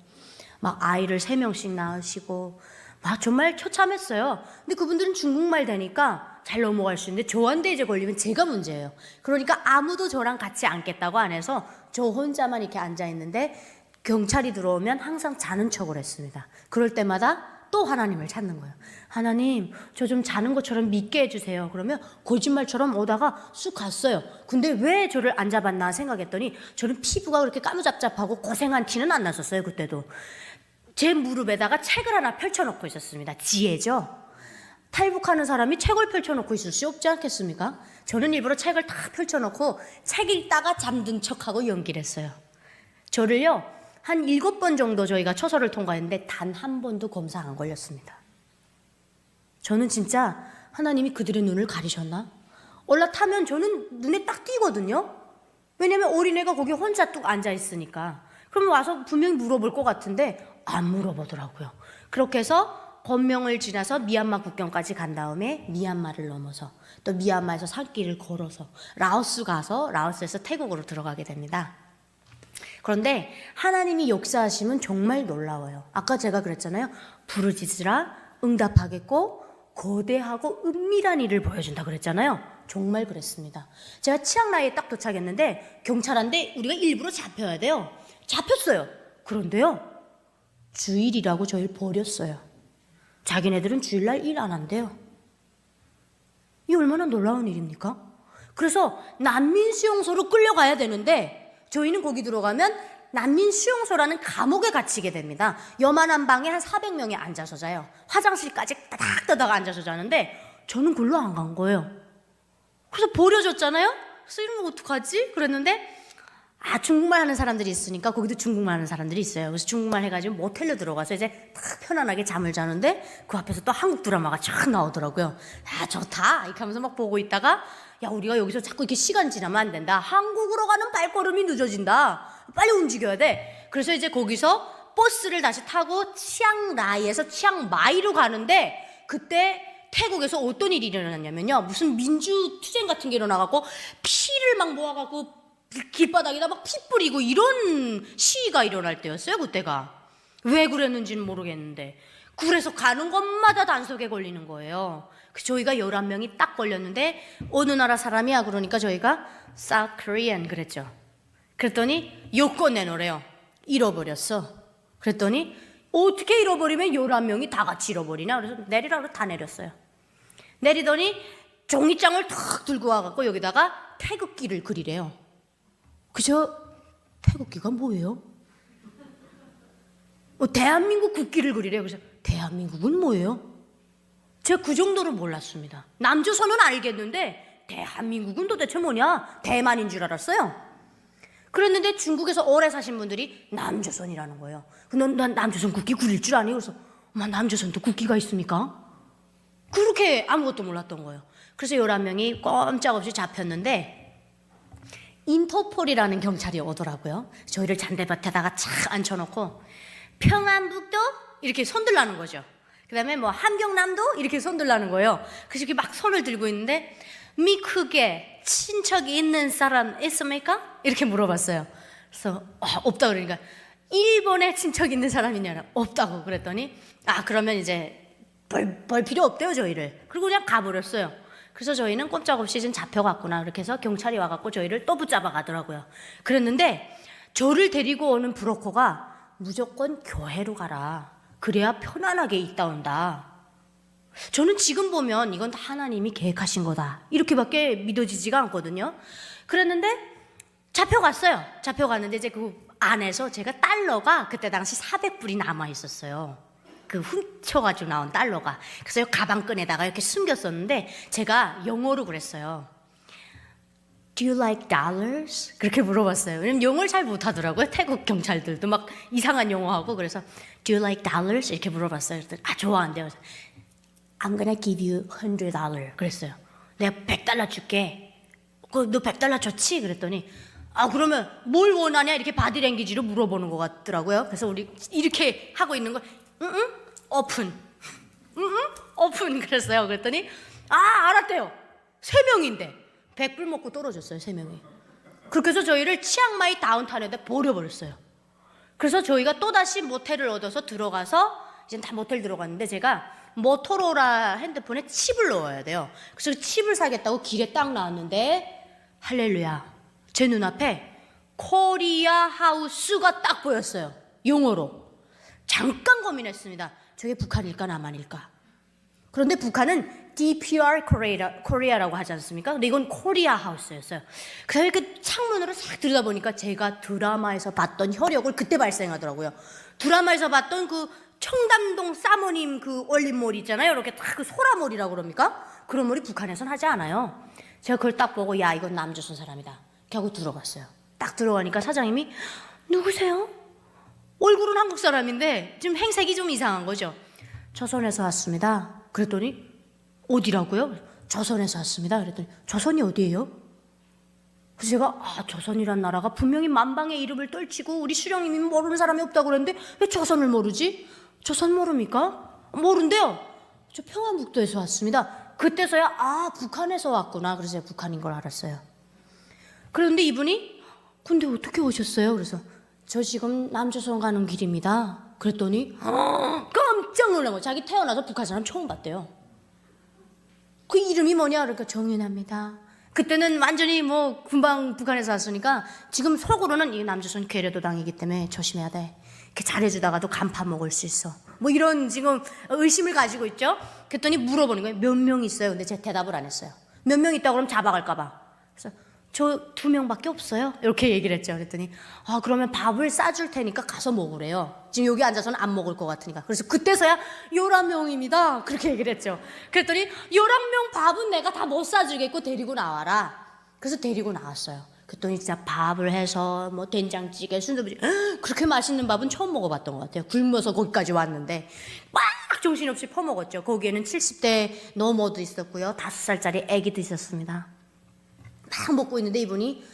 막 아이를 3명씩 낳으시고 막 정말 처참했어요. 근데 그분들은 중국말 되니까 잘 넘어갈 수 있는데 저한테 이제 걸리면 제가 문제예요. 그러니까 아무도 저랑 같이 앉겠다고 안 해서 저 혼자만 이렇게 앉아 있는데, 경찰이 들어오면 항상 자는 척을 했습니다. 그럴 때마다 또 하나님을 찾는 거예요. 하나님, 저 좀 자는 것처럼 믿게 해주세요. 그러면 거짓말처럼 오다가 쑥 갔어요. 근데 왜 저를 안 잡았나 생각했더니 저는 피부가 그렇게 까무잡잡하고 고생한 티는 안 났었어요. 그때도 제 무릎에다가 책을 하나 펼쳐놓고 있었습니다. 지혜죠. 탈북하는 사람이 책을 펼쳐놓고 있을 수 없지 않겠습니까? 저는 일부러 책을 다 펼쳐놓고 책 읽다가 잠든 척하고 연기를 했어요. 저를요 한 7번 정도 저희가 처서를 통과했는데 단 한 번도 검사 안 걸렸습니다. 저는 진짜 하나님이 그들의 눈을 가리셨나? 올라타면 저는 눈에 딱 띄거든요. 왜냐면 어린애가 거기 혼자 뚝 앉아있으니까. 그럼 와서 분명히 물어볼 것 같은데 안 물어보더라고요. 그렇게 해서 권명을 지나서 미얀마 국경까지 간 다음에 미얀마를 넘어서 또 미얀마에서 산길을 걸어서 라오스 가서 라오스에서 태국으로 들어가게 됩니다. 그런데 하나님이 역사하심은 정말 놀라워요. 아까 제가 그랬잖아요. 부르짖으라 응답하겠고 거대하고 은밀한 일을 보여준다 그랬잖아요. 정말 그랬습니다. 제가 치앙라이에 딱 도착했는데 경찰한테 우리가 일부러 잡혀야 돼요. 잡혔어요. 그런데요, 주일이라고 저희를 버렸어요. 자기네들은 주일날 일 안 한대요. 이 얼마나 놀라운 일입니까? 그래서 난민 수용소로 끌려가야 되는데 저희는 거기 들어가면 난민 수용소라는 감옥에 갇히게 됩니다. 요만한 방에 한 400명이 앉아서 자요. 화장실까지 따닥따닥 앉아서 자는데 저는 글로 안 간 거예요. 그래서 버려졌잖아요. 그래서 이러면 어떡하지? 그랬는데 중국말 하는 사람들이 있으니까 거기도 중국말 하는 사람들이 있어요. 그래서 중국말 해가지고 모텔로 들어가서 이제 딱 편안하게 잠을 자는데 그 앞에서 또 한국 드라마가 쫙 나오더라고요. 좋다 이렇게 하면서 막 보고 있다가, 야, 우리가 여기서 자꾸 이렇게 시간 지나면 안 된다. 한국으로 가는 발걸음이 늦어진다. 빨리 움직여야 돼. 그래서 이제 거기서 버스를 다시 타고 치앙라이에서 치앙마이로 가는데, 그때 태국에서 어떤 일이 일어났냐면요, 무슨 민주투쟁 같은 게 일어나갖고 피를 막 모아갖고 길바닥에다 막 피 뿌리고 이런 시위가 일어날 때였어요. 그때가 왜 그랬는지는 모르겠는데, 그래서 가는 곳마다 단속에 걸리는 거예요. 저희가 11명이 딱 걸렸는데 어느 나라 사람이야 그러니까 저희가 South Korean 그랬죠. 그랬더니 여권 내놓으래요. 잃어버렸어. 그랬더니 어떻게 잃어버리면 11명이 다 같이 잃어버리냐. 그래서 내리라고 다 내렸어요. 내리더니 종이장을 탁 들고 와갖고 여기다가 태극기를 그리래요. 그저 태극기가 뭐예요? 대한민국 국기를 그리래요. 그래서 대한민국은 뭐예요? 제가 그 정도로 몰랐습니다. 남조선은 알겠는데 대한민국은 도대체 뭐냐? 대만인 줄 알았어요. 그랬는데 중국에서 오래 사신 분들이 남조선이라는 거예요. 난 남조선 국기 그릴 줄 아니? 그래서 엄마 남조선도 국기가 있습니까? 그렇게 아무것도 몰랐던 거예요. 그래서 11명이 꼼짝없이 잡혔는데 인터폴이라는 경찰이 오더라고요. 저희를 잔대밭에다가 착 앉혀놓고 평안북도 이렇게 손들라는 거죠. 그 다음에 뭐 함경남도 이렇게 손들라는 거예요. 그래서 이렇게 막 손을 들고 있는데 미국에 친척이 있는 사람 있습니까? 이렇게 물어봤어요. 그래서 없다 그러니까 일본에 친척 있는 사람 있냐고 없다고 그랬더니 그러면 이제 벌 필요 없대요 저희를. 그리고 그냥 가버렸어요. 그래서 저희는 꼼짝없이 지금 잡혀갔구나 그렇게 해서 경찰이 와갖고 저희를 또 붙잡아 가더라고요. 그랬는데 저를 데리고 오는 브로커가 무조건 교회로 가라. 그래야 편안하게 있다 온다. 저는 지금 보면 이건 다 하나님이 계획하신 거다 이렇게밖에 믿어지지가 않거든요. 그랬는데 잡혀갔어요. 잡혀갔는데 이제 그 안에서 제가 달러가 그때 당시 400불이 남아 있었어요. 그 훔쳐가지고 나온 달러가. 그래서 가방끈에다가 이렇게 숨겼었는데 제가 영어로 그랬어요. Do you like dollars? 그렇게 물어봤어요. 왜냐면 영어를 잘 못하더라고요. 태국 경찰들도 막 이상한 영어하고. 그래서 Do you like dollars? 이렇게 물어봤어요. 그랬더니 좋아한대요. 그래서 I'm gonna give you $100. 그랬어요. 내가 100달러 줄게. 너 100달러 좋지? 그랬더니 그러면 뭘 원하냐? 이렇게 바디랭귀지로 물어보는 것 같더라고요. 그래서 우리 이렇게 하고 있는 거 오픈. 오픈 그랬어요. 그랬더니 알았대요. 3명인데 100불 먹고 떨어졌어요. 3명이. 그렇게 해서 저희를 치앙마이 다운타운에다 버려버렸어요. 그래서 저희가 또다시 모텔을 얻어서 들어가서 이제 다 모텔 들어갔는데 제가 모토로라 핸드폰에 칩을 넣어야 돼요. 그래서 칩을 사겠다고 길에 딱 나왔는데 할렐루야 제 눈앞에 코리아 하우스가 딱 보였어요. 영어로. 잠깐 고민했습니다. 저게 북한일까 남한일까. 그런데 북한은 DPR 코리아라고 하지 않습니까? 근데 이건 코리아 하우스였어요. 그래서 그 창문으로 싹 들여다보니까 제가 드라마에서 봤던 혈역을 그때 발생하더라고요. 드라마에서 봤던 그 청담동 사모님 그 올림머리 있잖아요. 이렇게 딱 그 소라머리라고 그럽니까? 그런 머리 북한에선 하지 않아요. 제가 그걸 딱 보고 야 이건 남조선 사람이다. 이렇게 하고 들어갔어요. 딱 들어가니까 사장님이 누구세요? 얼굴은 한국 사람인데 지금 행색이 좀 이상한 거죠. 조선에서 왔습니다. 그랬더니 어디라고요? 조선에서 왔습니다. 그랬더니 조선이 어디예요? 그래서 제가 조선이란 나라가 분명히 만방의 이름을 떨치고 우리 수령님이 모르는 사람이 없다고 그랬는데 왜 조선을 모르지? 조선 모릅니까? 모른대요. 저 평안북도에서 왔습니다. 그때서야 북한에서 왔구나. 그래서 제가 북한인 걸 알았어요. 그런데 이분이 근데 어떻게 오셨어요? 그래서 저 지금 남조선 가는 길입니다. 그랬더니 깜짝 놀란 거예요. 자기 태어나서 북한 사람 처음 봤대요. 그 이름이 뭐냐? 그러니까 정윤아입니다. 그때는 완전히 뭐 금방 북한에서 왔으니까 지금 속으로는 이 남조선 괴뢰도당이기 때문에 조심해야 돼. 이렇게 잘해주다가도 간파 먹을 수 있어. 뭐 이런 지금 의심을 가지고 있죠. 그랬더니 물어보는 거예요. 몇 명 있어요? 근데 제가 대답을 안 했어요. 몇 명 있다고 그러면 잡아갈까 봐. 그래서 저 2명밖에 없어요. 이렇게 얘기를 했죠. 그랬더니 그러면 밥을 싸줄 테니까 가서 먹으래요. 지금 여기 앉아서는 안 먹을 것 같으니까. 그래서 그때서야 11명입니다. 그렇게 얘기를 했죠. 그랬더니 11명 밥은 내가 다 못 싸주겠고 데리고 나와라. 그래서 데리고 나왔어요. 그랬더니 진짜 밥을 해서 뭐 된장찌개, 순두부찌개 그렇게 맛있는 밥은 처음 먹어봤던 것 같아요. 굶어서 거기까지 왔는데 막 정신없이 퍼먹었죠. 거기에는 70대 넘어도 있었고요. 5살짜리 아기도 있었습니다. 막 먹고 있는데 이분이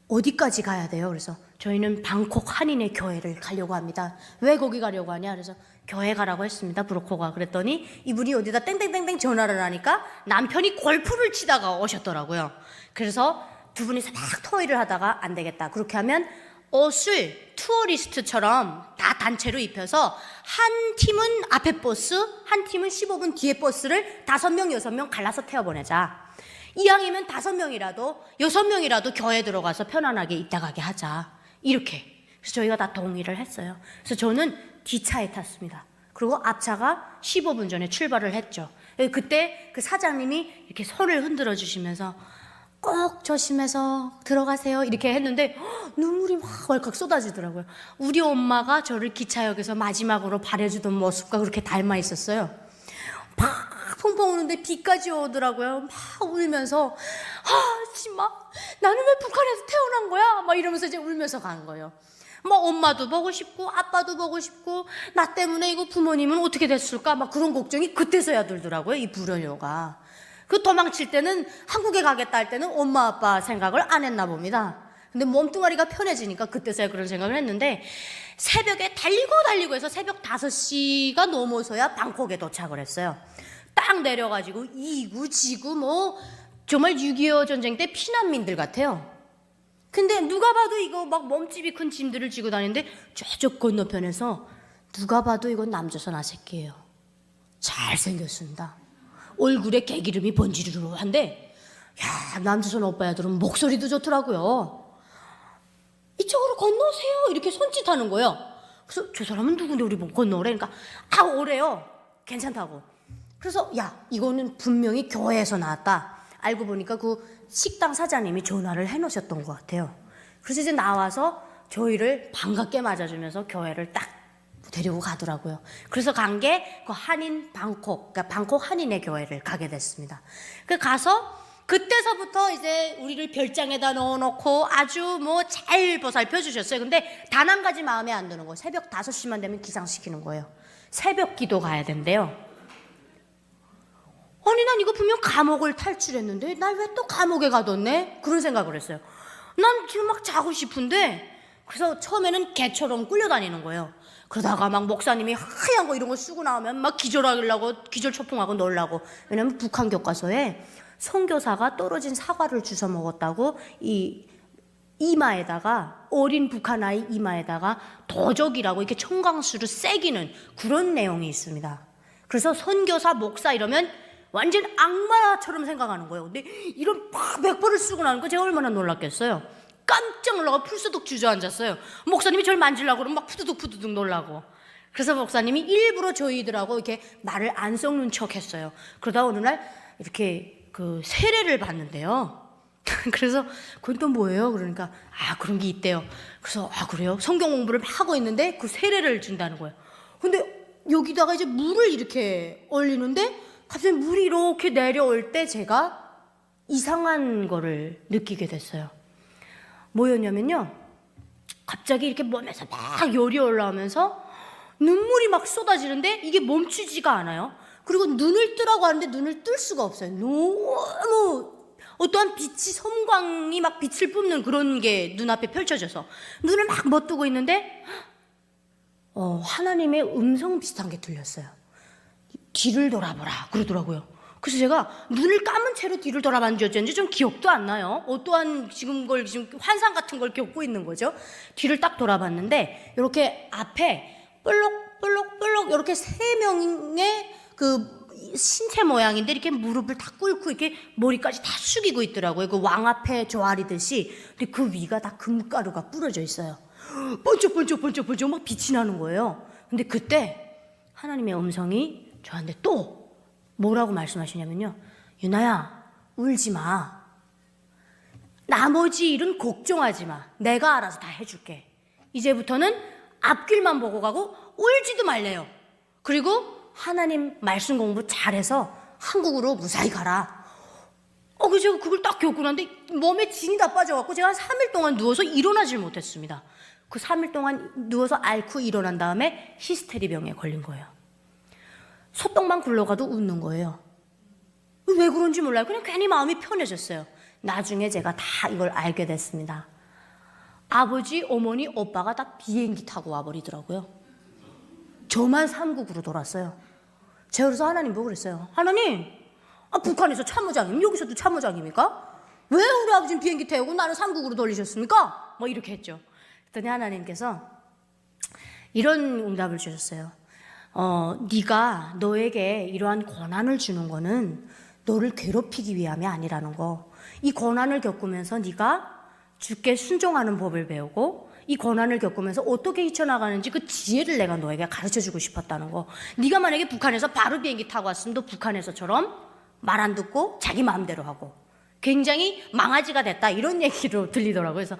어디까지 가야 돼요? 그래서 저희는 방콕 한인의 교회를 가려고 합니다. 왜 거기 가려고 하냐? 그래서 교회 가라고 했습니다. 브로커가. 그랬더니 이분이 어디다 땡땡땡땡 전화를 하니까 남편이 골프를 치다가 오셨더라고요. 그래서 두 분이서 막 토의를 하다가 안 되겠다. 그렇게 하면 옷을 투어리스트처럼 다 단체로 입혀서 한 팀은 앞에 버스, 한 팀은 15분 뒤에 버스를 5명, 6명 갈라서 태워보내자. 이왕이면 5명이라도 6명이라도 교회 들어가서 편안하게 있다 가게 하자. 이렇게. 그래서 저희가 다 동의를 했어요. 그래서 저는 뒷차에 탔습니다. 그리고 앞차가 15분 전에 출발을 했죠. 그때 그 사장님이 이렇게 손을 흔들어 주시면서 꼭 조심해서 들어가세요 이렇게 했는데 눈물이 막 왈칵 쏟아지더라고요. 우리 엄마가 저를 기차역에서 마지막으로 바래주던 모습과 그렇게 닮아 있었어요. 막 펑펑 우는데 비까지 오더라고요. 막 울면서 정말 나는 왜 북한에서 태어난 거야? 막 이러면서 이제 울면서 간 거예요. 뭐 엄마도 보고 싶고 아빠도 보고 싶고 나 때문에 이거 부모님은 어떻게 됐을까? 막 그런 걱정이 그때서야 들더라고요. 이 불효녀가. 그 도망칠 때는 한국에 가겠다 할 때는 엄마 아빠 생각을 안 했나 봅니다. 근데 몸뚱아리가 편해지니까 그때서야 그런 생각을 했는데 새벽에 달리고 해서 새벽 5시가 넘어서야 방콕에 도착을 했어요. 딱 내려가지고 이구지구 뭐 정말 6.25 전쟁 때 피난민들 같아요. 근데 누가 봐도 이거 막 몸집이 큰 짐들을 지고 다니는데 저쪽 건너편에서 누가 봐도 이건 남조선 아새끼예요. 잘생겼습니다. 얼굴에 개기름이 번지르르한데 남조선 오빠야들은 목소리도 좋더라고요. 이쪽으로 건너오세요 이렇게 손짓하는 거예요. 그래서 저 사람은 누군데 우리 보고 건너오래? 그러니까 오래요. 괜찮다고. 그래서 이거는 분명히 교회에서 나왔다. 알고 보니까 그 식당 사장님이 전화를 해놓으셨던 것 같아요. 그래서 이제 나와서 저희를 반갑게 맞아주면서 교회를 딱 데리고 가더라고요. 그래서 간 게 그 한인 방콕, 그러니까 방콕 한인의 교회를 가게 됐습니다. 그 가서 그때서부터 이제 우리를 별장에다 넣어놓고 아주 뭐 잘 보살펴 주셨어요. 근데 단 한 가지 마음에 안 드는 거예요. 새벽 5시만 되면 기상시키는 거예요. 새벽 기도 가야 된대요. 아니 난 이거 분명 감옥을 탈출했는데 날 왜 또 감옥에 가뒀네? 그런 생각을 했어요. 난 지금 막 자고 싶은데 그래서 처음에는 개처럼 끌려다니는 거예요. 그러다가 막 목사님이 하얀 거 이런 거 쓰고 나오면 막 기절하려고 기절초풍하고 놀라고. 왜냐면 북한 교과서에 선교사가 떨어진 사과를 주워 먹었다고 이 이마에다가 어린 북한 아이 이마에다가 도적이라고 이렇게 청강수를 새기는 그런 내용이 있습니다. 그래서 선교사 목사 이러면 완전 악마처럼 생각하는 거예요. 근데 이런 막 백벌을 쓰고 나는 거 제가 얼마나 놀랐겠어요. 깜짝 놀라고 풀수독 주저앉았어요. 목사님이 저를 만지려고 그러면 막 푸드득 놀라고. 그래서 목사님이 일부러 저희들하고 이렇게 말을 안 섞는 척 했어요. 그러다 어느 날 이렇게 그 세례를 받는데요. 그래서 그건 또 뭐예요? 그러니까 그런 게 있대요. 그래서 그래요? 성경 공부를 막 하고 있는데 그 세례를 준다는 거예요. 근데 여기다가 이제 물을 이렇게 올리는데 갑자기 물이 이렇게 내려올 때 제가 이상한 거를 느끼게 됐어요. 뭐였냐면요, 갑자기 이렇게 몸에서 막 열이 올라오면서 눈물이 막 쏟아지는데 이게 멈추지가 않아요. 그리고 눈을 뜨라고 하는데 눈을 뜰 수가 없어요. 너무 어떠한 빛이, 섬광이 막 빛을 뿜는 그런 게 눈앞에 펼쳐져서 눈을 막 못 뜨고 있는데 하나님의 음성 비슷한 게 들렸어요. 뒤를 돌아보라 그러더라고요. 그래서 제가 눈을 감은 채로 뒤를 돌아봤는지 어쩐지 좀 기억도 안 나요. 어떠한 지금 환상 같은 걸 겪고 있는 거죠. 뒤를 딱 돌아봤는데 이렇게 앞에 볼록 이렇게 3명의 그 신체 모양인데 이렇게 무릎을 다 꿇고 이렇게 머리까지 다 숙이고 있더라고요. 그 왕 앞에 조아리듯이. 근데 그 위가 다 금가루가 뿌려져 있어요. 번쩍 막 빛이 나는 거예요. 근데 그때 하나님의 음성이 저한테 또 뭐라고 말씀하시냐면요, 유나야 울지 마. 나머지 일은 걱정하지 마. 내가 알아서 다 해줄게. 이제부터는 앞길만 보고 가고 울지도 말래요. 그리고 하나님 말씀 공부 잘해서 한국으로 무사히 가라. 그래서 그걸 딱 겪고 났는데 몸에 진이 다 빠져갖고 제가 한 3일 동안 누워서 일어나질 못했습니다. 그 3일 동안 누워서 앓고 일어난 다음에 히스테리병에 걸린 거예요. 소똥만 굴러가도 웃는 거예요. 왜 그런지 몰라요. 그냥 괜히 마음이 편해졌어요. 나중에 제가 다 이걸 알게 됐습니다. 아버지, 어머니, 오빠가 다 비행기 타고 와버리더라고요. 저만 삼국으로 돌았어요. 제가 그래서 하나님 보고 그랬어요. 하나님, 북한에서 참모장님, 여기서도 참모장입니까? 왜 우리 아버지는 비행기 태우고 나는 삼국으로 돌리셨습니까? 뭐 이렇게 했죠. 그랬더니 하나님께서 이런 응답을 주셨어요. 네가 너에게 이러한 고난을 주는 거는 너를 괴롭히기 위함이 아니라는 거. 이 고난을 겪으면서 네가 주께 순종하는 법을 배우고 이 고난을 겪으면서 어떻게 헤쳐나가는지 그 지혜를 내가 너에게 가르쳐주고 싶었다는 거. 네가 만약에 북한에서 바로 비행기 타고 왔으면 너 북한에서처럼 말 안 듣고 자기 마음대로 하고 굉장히 망아지가 됐다 이런 얘기로 들리더라고요. 그래서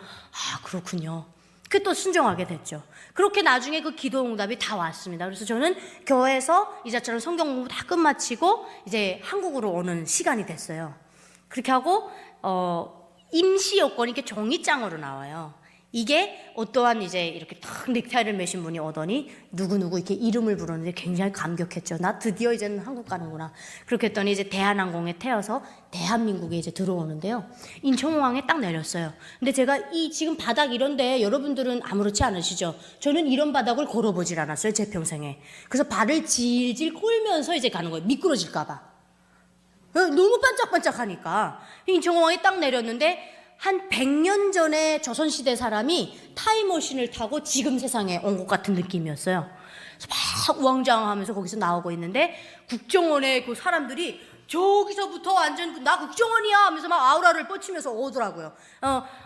그렇군요. 그 또 순종하게 됐죠. 그렇게 나중에 그 기도 응답이 다 왔습니다. 그래서 저는 교회에서 이자처럼 성경 공부 다 끝마치고 이제 한국으로 오는 시간이 됐어요. 그렇게 하고 임시 여권이 이렇게 종이장으로 나와요. 이게 어떠한 이제 이렇게 탁 넥타이를 매신 분이 오더니 누구누구 이렇게 이름을 부르는데 굉장히 감격했죠. 나 드디어 이제는 한국 가는구나. 그렇게 했더니 이제 대한항공에 태워서 대한민국에 이제 들어오는데요. 인천공항에 딱 내렸어요. 근데 제가 이 지금 바닥 이런데 여러분들은 아무렇지 않으시죠? 저는 이런 바닥을 걸어보질 않았어요. 제 평생에. 그래서 발을 질질 꼴면서 이제 가는 거예요. 미끄러질까봐. 너무 반짝반짝하니까. 인천공항에 딱 내렸는데 한 100년 전에 조선시대 사람이 타임머신을 타고 지금 세상에 온 것 같은 느낌이었어요. 그래서 막 우왕좌왕하면서 거기서 나오고 있는데 국정원에 그 사람들이 저기서부터 완전 나 국정원이야 하면서 막 아우라를 뻗치면서 오더라고요.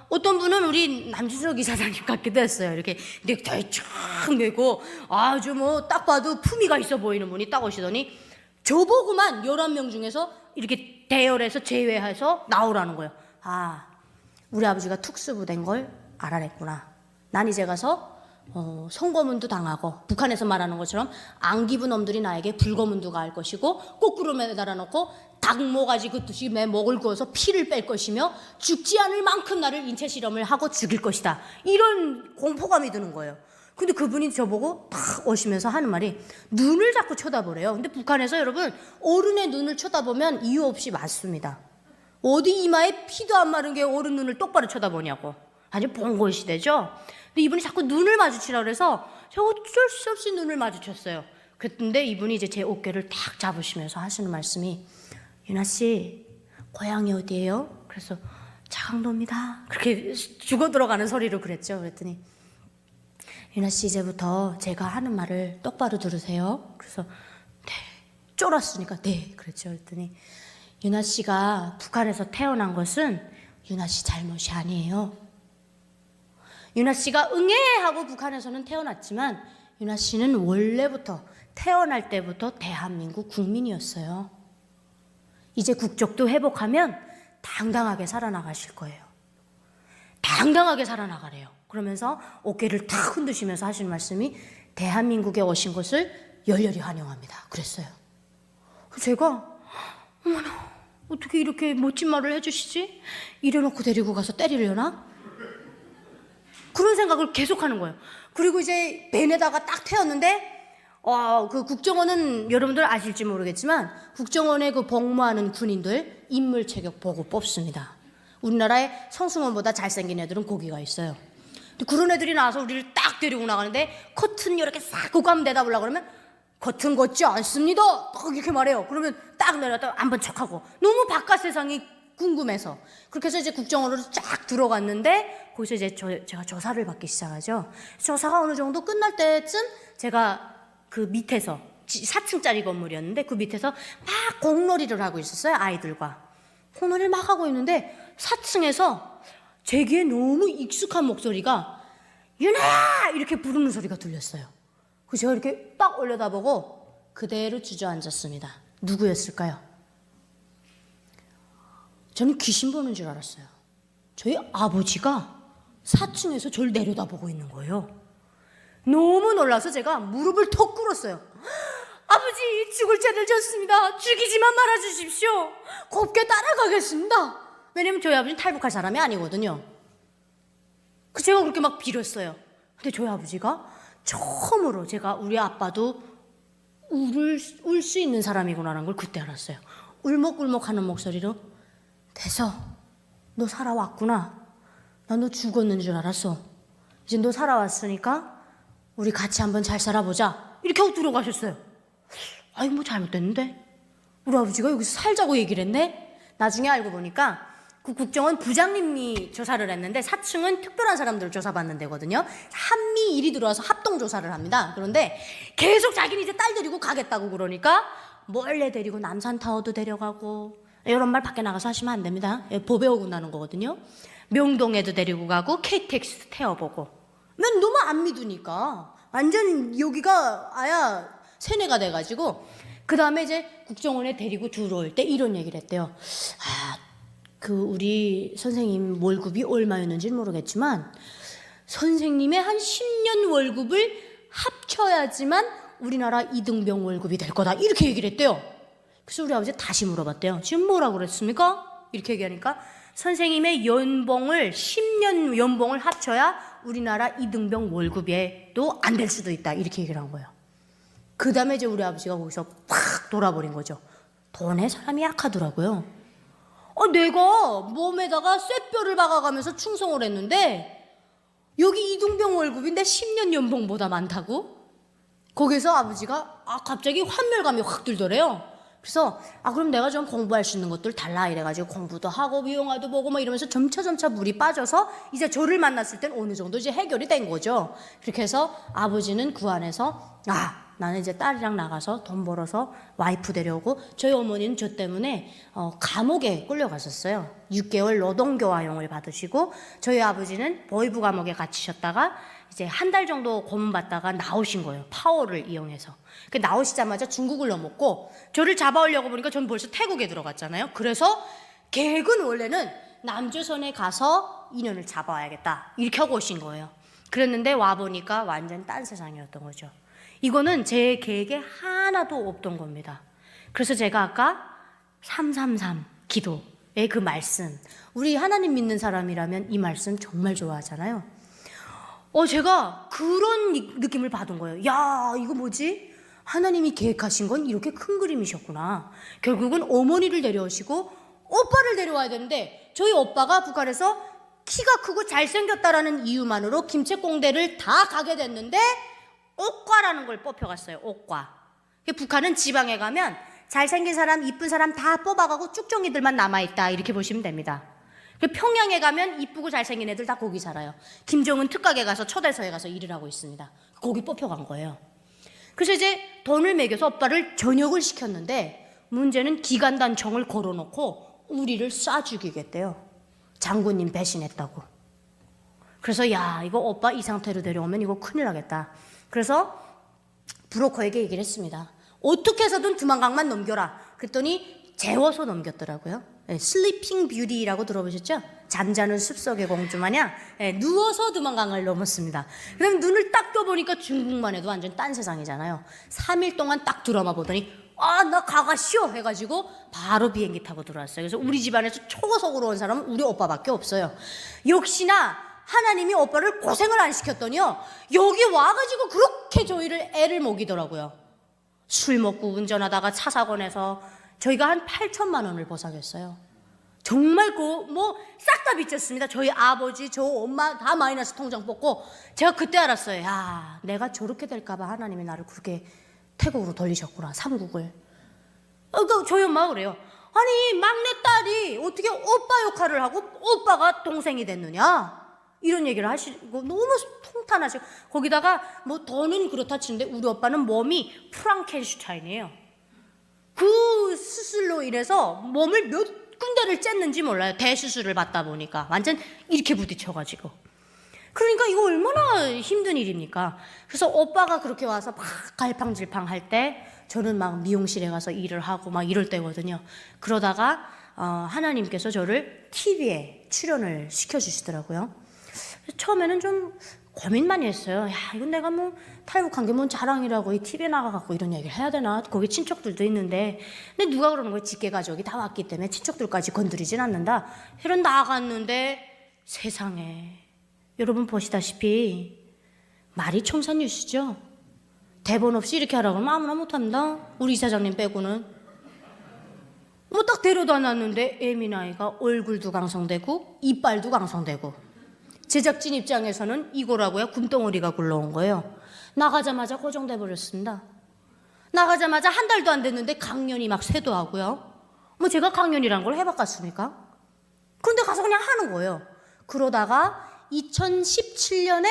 어떤 분은 우리 남준석 이사장님 같기도 했어요. 이렇게 넥타이 쫙 메고 아주 뭐 딱 봐도 품위가 있어 보이는 분이 딱 오시더니 저보고만 11명 중에서 이렇게 대열에서 제외해서 나오라는 거예요. 우리 아버지가 특수부대인 걸 알아냈구나. 난 이제 가서 송거문도 당하고 북한에서 말하는 것처럼 안기부 놈들이 나에게 불거문도 가할 것이고 거꾸로 매달아 놓고 닭모가지 긋듯이 내 목을 그어서 피를 뺄 것이며 죽지 않을 만큼 나를 인체 실험을 하고 죽일 것이다. 이런 공포감이 드는 거예요. 근데 그분이 저보고 탁 오시면서 하는 말이 눈을 자꾸 쳐다보래요. 근데 북한에서 여러분 어른의 눈을 쳐다보면 이유 없이 맞습니다. 어디 이마에 피도 안 마른 게 어른 눈을 똑바로 쳐다보냐고. 아주 봉건 시대죠. 근데 이분이 자꾸 눈을 마주치라고 그래서 제가 어쩔 수 없이 눈을 마주쳤어요. 그랬는데 이분이 이제 제 어깨를 탁 잡으시면서 하시는 말씀이 유나 씨 고향이 어디예요? 그래서 자강도입니다. 그렇게 죽어 들어가는 소리로 그랬죠. 그랬더니 유나 씨 이제부터 제가 하는 말을 똑바로 들으세요. 그래서 네. 쫄았으니까 네 그랬죠. 그랬더니 유나 씨가 북한에서 태어난 것은 유나 씨 잘못이 아니에요. 유나 씨가 응애하고 북한에서는 태어났지만 유나 씨는 원래부터 태어날 때부터 대한민국 국민이었어요. 이제 국적도 회복하면 당당하게 살아나가실 거예요. 당당하게 살아나가래요. 그러면서 어깨를 탁 흔드시면서 하시는 말씀이 대한민국에 오신 것을 열렬히 환영합니다. 그랬어요. 제가 어머나 어떻게 이렇게 멋진 말을 해주시지? 이래놓고 데리고 가서 때리려나? 그런 생각을 계속하는 거예요. 그리고 이제 벤에다가 딱 태웠는데 그 국정원은 여러분들 아실지 모르겠지만 국정원에 그 복무하는 군인들 인물 체격 보고 뽑습니다. 우리나라에 성승원보다 잘생긴 애들은 거기가 있어요. 근데 그런 애들이 나와서 우리를 딱 데리고 나가는데 커튼 이렇게 싹 걷고 한번 내다보려고 그러면 커튼 걷지 않습니다. 딱 이렇게 말해요. 그러면 딱 내려다 한번 척하고 너무 바깥 세상이 궁금해서 그렇게 해서 이제 국정원으로 쫙 들어갔는데 거기서 이제 제가 조사를 받기 시작하죠. 조사가 어느 정도 끝날 때쯤 제가 그 밑에서 4층짜리 건물이었는데 그 밑에서 막 공놀이를 하고 있었어요. 아이들과 공놀이를 막 하고 있는데 4층에서 제게 너무 익숙한 목소리가 유나야 이렇게 부르는 소리가 들렸어요. 그래서 제가 이렇게 딱 올려다보고 그대로 주저앉았습니다. 누구였을까요? 저는 귀신 보는 줄 알았어요. 저희 아버지가 4층에서 저를 내려다보고 있는 거예요. 너무 놀라서 제가 무릎을 턱 꿇었어요. 아버지 죽을 죄를 졌습니다. 죽이지만 말아주십시오. 곱게 따라가겠습니다. 왜냐면 저희 아버지는 탈북할 사람이 아니거든요. 제가 그렇게 막 빌었어요. 근데 저희 아버지가 처음으로 제가 우리 아빠도 울 수 있는 사람이구나라는 걸 그때 알았어요. 울먹울먹하는 목소리로 됐어. 너 살아왔구나. 나 너 죽었는 줄 알았어. 이제 너 살아왔으니까 우리 같이 한번 잘 살아보자. 이렇게 하고 들어가셨어요. 아이 뭐 잘못됐는데? 우리 아버지가 여기서 살자고 얘기를 했네? 나중에 알고 보니까 그 국정원 부장님이 조사를 했는데 4층은 특별한 사람들을 조사받는 데거든요. 한미 일이 들어와서 합동 조사를 합니다. 그런데 계속 자기는 이제 딸 데리고 가겠다고 그러니까 몰래 데리고 남산타워도 데려가고, 이런 말 밖에 나가서 하시면 안 됩니다. 법에 어긋나는 거거든요. 명동에도 데리고 가고 KTX 태워보고. 난 너무 안 믿으니까 완전 여기가 아야 세뇌가 돼가지고, 그 다음에 이제 국정원에 데리고 들어올 때 이런 얘기를 했대요. 우리 선생님 월급이 얼마였는지는 모르겠지만 선생님의 한 10년 월급을 합쳐야지만 우리나라 이등병 월급이 될 거다, 이렇게 얘기를 했대요. 그래서 우리 아버지 다시 물어봤대요. 지금 뭐라고 그랬습니까? 이렇게 얘기하니까 선생님의 연봉을 10년 연봉을 합쳐야 우리나라 이등병 월급에도 안 될 수도 있다, 이렇게 얘기를 한 거예요. 그 다음에 이제 우리 아버지가 거기서 팍 돌아버린 거죠. 돈에 사람이 약하더라고요. 내가 몸에다가 쇳뼈를 박아가면서 충성을 했는데 여기 이등병 월급이 내 10년 연봉보다 많다고? 거기서 아버지가 갑자기 환멸감이 확 들더래요. 그래서 그럼 내가 좀 공부할 수 있는 것들 달라, 이래가지고 공부도 하고 영화도 보고 막 이러면서 점차 물이 빠져서 이제 저를 만났을 땐 어느 정도 이제 해결이 된 거죠. 그렇게 해서 아버지는 그 안에서 나는 이제 딸이랑 나가서 돈 벌어서 와이프 데려오고, 저희 어머니는 저 때문에 감옥에 끌려갔었어요. 6개월 노동교화용을 받으시고, 저희 아버지는 보이부 감옥에 갇히셨다가 이제 한 달 정도 고문받다가 나오신 거예요. 파워를 이용해서. 나오시자마자 중국을 넘었고, 저를 잡아오려고 보니까 전 벌써 태국에 들어갔잖아요. 그래서 계획은 원래는 남조선에 가서 인연을 잡아와야겠다, 이렇게 하고 오신 거예요. 그랬는데 와보니까 완전 딴 세상이었던 거죠. 이거는 제 계획에 하나도 없던 겁니다. 그래서 제가 아까 333 기도의 그 말씀, 우리 하나님 믿는 사람이라면 이 말씀 정말 좋아하잖아요. 제가 그런 느낌을 받은 거예요. 야, 이거 뭐지? 하나님이 계획하신 건 이렇게 큰 그림이셨구나. 결국은 어머니를 데려오시고 오빠를 데려와야 되는데, 저희 오빠가 북한에서 키가 크고 잘생겼다라는 이유만으로 김책공대를 다 가게 됐는데 옥과라는 걸 뽑혀갔어요. 옥과. 북한은 지방에 가면 잘생긴 사람, 이쁜 사람 다 뽑아가고 쭉정이들만 남아있다, 이렇게 보시면 됩니다. 평양에 가면 이쁘고 잘생긴 애들 다 거기 살아요. 김정은 특각에 가서 초대서에 가서 일을 하고 있습니다. 거기 뽑혀간 거예요. 그래서 이제 돈을 매겨서 오빠를 전역을 시켰는데, 문제는 기간단청을 걸어놓고 우리를 쏴 죽이겠대요. 장군님 배신했다고. 그래서 이거 오빠 이 상태로 데려오면 이거 큰일 나겠다. 그래서 브로커에게 얘기를 했습니다. 어떻게 해서든 두만강만 넘겨라. 그랬더니 재워서 넘겼더라고요. 슬리핑 뷰티라고 들어보셨죠? 잠자는 숲속의 공주 마냥 누워서 두만강을 넘었습니다. 그럼 눈을 딱 떠보니까 중국만 해도 완전 딴 세상이잖아요. 3일 동안 딱 드라마 보더니 나 가가시오 해가지고 바로 비행기 타고 들어왔어요. 그래서 우리 집안에서 초고속으로 온 사람은 우리 오빠밖에 없어요. 역시나 하나님이 오빠를 고생을 안 시켰더니요, 여기 와가지고 그렇게 저희를 애를 먹이더라고요. 술 먹고 운전하다가 차 사고 내서 저희가 한 8천만 원을 보상했어요. 정말 싹 다 빚졌습니다. 저희 아버지, 저 엄마 다 마이너스 통장 뽑고. 제가 그때 알았어요. 야, 내가 저렇게 될까봐 하나님이 나를 그렇게 태국으로 돌리셨구나, 삼국을. 그러니까 저희 엄마가 그래요. 아니, 막내딸이 어떻게 오빠 역할을 하고 오빠가 동생이 됐느냐, 이런 얘기를 하시고 너무 통탄하시고, 거기다가 더는 그렇다 치는데 우리 오빠는 몸이 프랑켄슈타인이에요. 그 수술로 인해서 몸을 몇 군데를 쨌는지 몰라요. 대수술을 받다 보니까 완전 이렇게 부딪혀가지고. 그러니까 이거 얼마나 힘든 일입니까? 그래서 오빠가 그렇게 와서 막 갈팡질팡 할 때 저는 막 미용실에 가서 일을 하고 막 이럴 때거든요. 그러다가 하나님께서 저를 TV에 출연을 시켜주시더라고요. 처음에는 좀 고민 많이 했어요. 이건 내가 탈북한 게 뭔 자랑이라고 이 TV에 나가갖고 이런 얘기를 해야 되나? 거기 친척들도 있는데. 근데 누가 그러는 거예요? 직계 가족이 다 왔기 때문에 친척들까지 건드리진 않는다. 이런 나갔는데 세상에, 여러분 보시다시피 말이 청산유수죠. 대본 없이 이렇게 하라고 하면 아무나 못합니다. 우리 이사장님 빼고는. 딱 데려다 놨는데 애미나이가 얼굴도 강성되고 이빨도 강성되고, 제작진 입장에서는 이거라고요, 굼덩어리가 굴러온 거예요. 나가자마자 고정돼 버렸습니다. 나가자마자 한 달도 안 됐는데 강연이 막 쇄도하고요. 제가 강연이란 걸 해봤겠습니까? 그런데 가서 그냥 하는 거예요. 그러다가 2017년에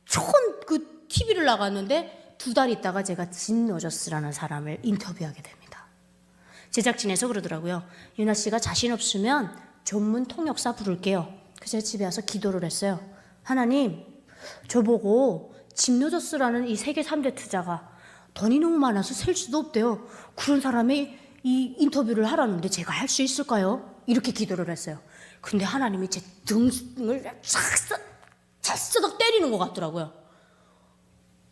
처음 그 TV를 나갔는데 2달 있다가 제가 짐 로저스라는 사람을 인터뷰하게 됩니다. 제작진에서 그러더라고요. 유나 씨가 자신 없으면 전문 통역사 부를게요. 그래서 제가 집에 와서 기도를 했어요. 하나님, 저보고 짐 로저스라는 이 세계 3대 투자가 돈이 너무 많아서 셀 수도 없대요. 그런 사람이 이 인터뷰를 하라는데 제가 할 수 있을까요? 이렇게 기도를 했어요. 근데 하나님이 제 등을 찰싹 때리는 것 같더라고요.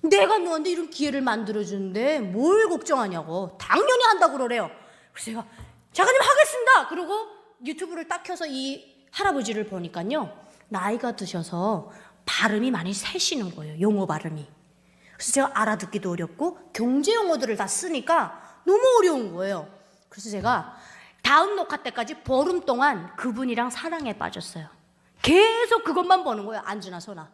내가 너한테 이런 기회를 만들어주는데 뭘 걱정하냐고. 당연히 한다고 그러래요. 그래서 제가 작가님 하겠습니다. 그러고 유튜브를 딱 켜서 이 할아버지를 보니까요, 나이가 드셔서 발음이 많이 새시는 거예요. 용어 발음이. 그래서 제가 알아듣기도 어렵고 경제 용어들을 다 쓰니까 너무 어려운 거예요. 그래서 제가 다음 녹화 때까지 보름 동안 그분이랑 사랑에 빠졌어요. 계속 그것만 보는 거예요. 안주나 소나.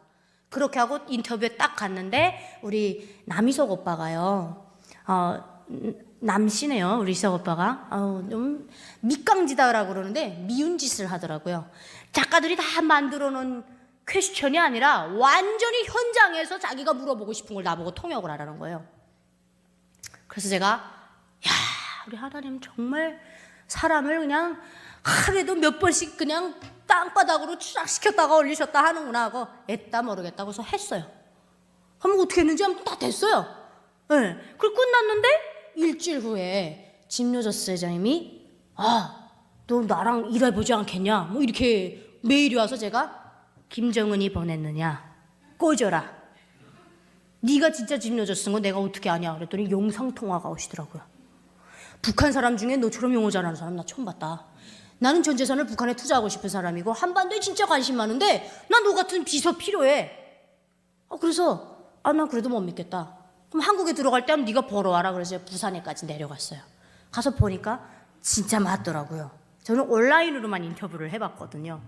그렇게 하고 인터뷰에 딱 갔는데 우리 남희석 오빠가요, 남씨네요. 우리 희석 오빠가 좀 밑강지다라고 그러는데 미운 짓을 하더라고요. 작가들이 다 만들어 놓은 퀘스천이 아니라 완전히 현장에서 자기가 물어보고 싶은 걸 나보고 통역을 하라는 거예요. 그래서 제가 야, 우리 하나님 정말 사람을 그냥 하루에도 몇 번씩 그냥 땅바닥으로 추락시켰다가 올리셨다 하는구나 하고 애따 모르겠다고 해서 했어요. 그럼 어떻게 했는지 하면 다 됐어요. 네. 그리고 끝났는데 일주일 후에 짐 로저스 회장님이 너 나랑 일해보지 않겠냐? 뭐 이렇게 메일이 와서 제가 김정은이 보냈느냐? 꺼져라. 네가 진짜 짐 로저스인 거 내가 어떻게 아냐? 그랬더니 영상통화가 오시더라고요. 북한 사람 중에 너처럼 영어 잘하는 사람 나 처음 봤다. 나는 전 재산을 북한에 투자하고 싶은 사람이고 한반도에 진짜 관심 많은데 난 너 같은 비서 필요해. 그래서 나 그래도 못 믿겠다. 그럼 한국에 들어갈 때 하면 네가 벌어와라. 그래서 부산에까지 내려갔어요. 가서 보니까 진짜 맞더라고요. 저는 온라인으로만 인터뷰를 해봤거든요.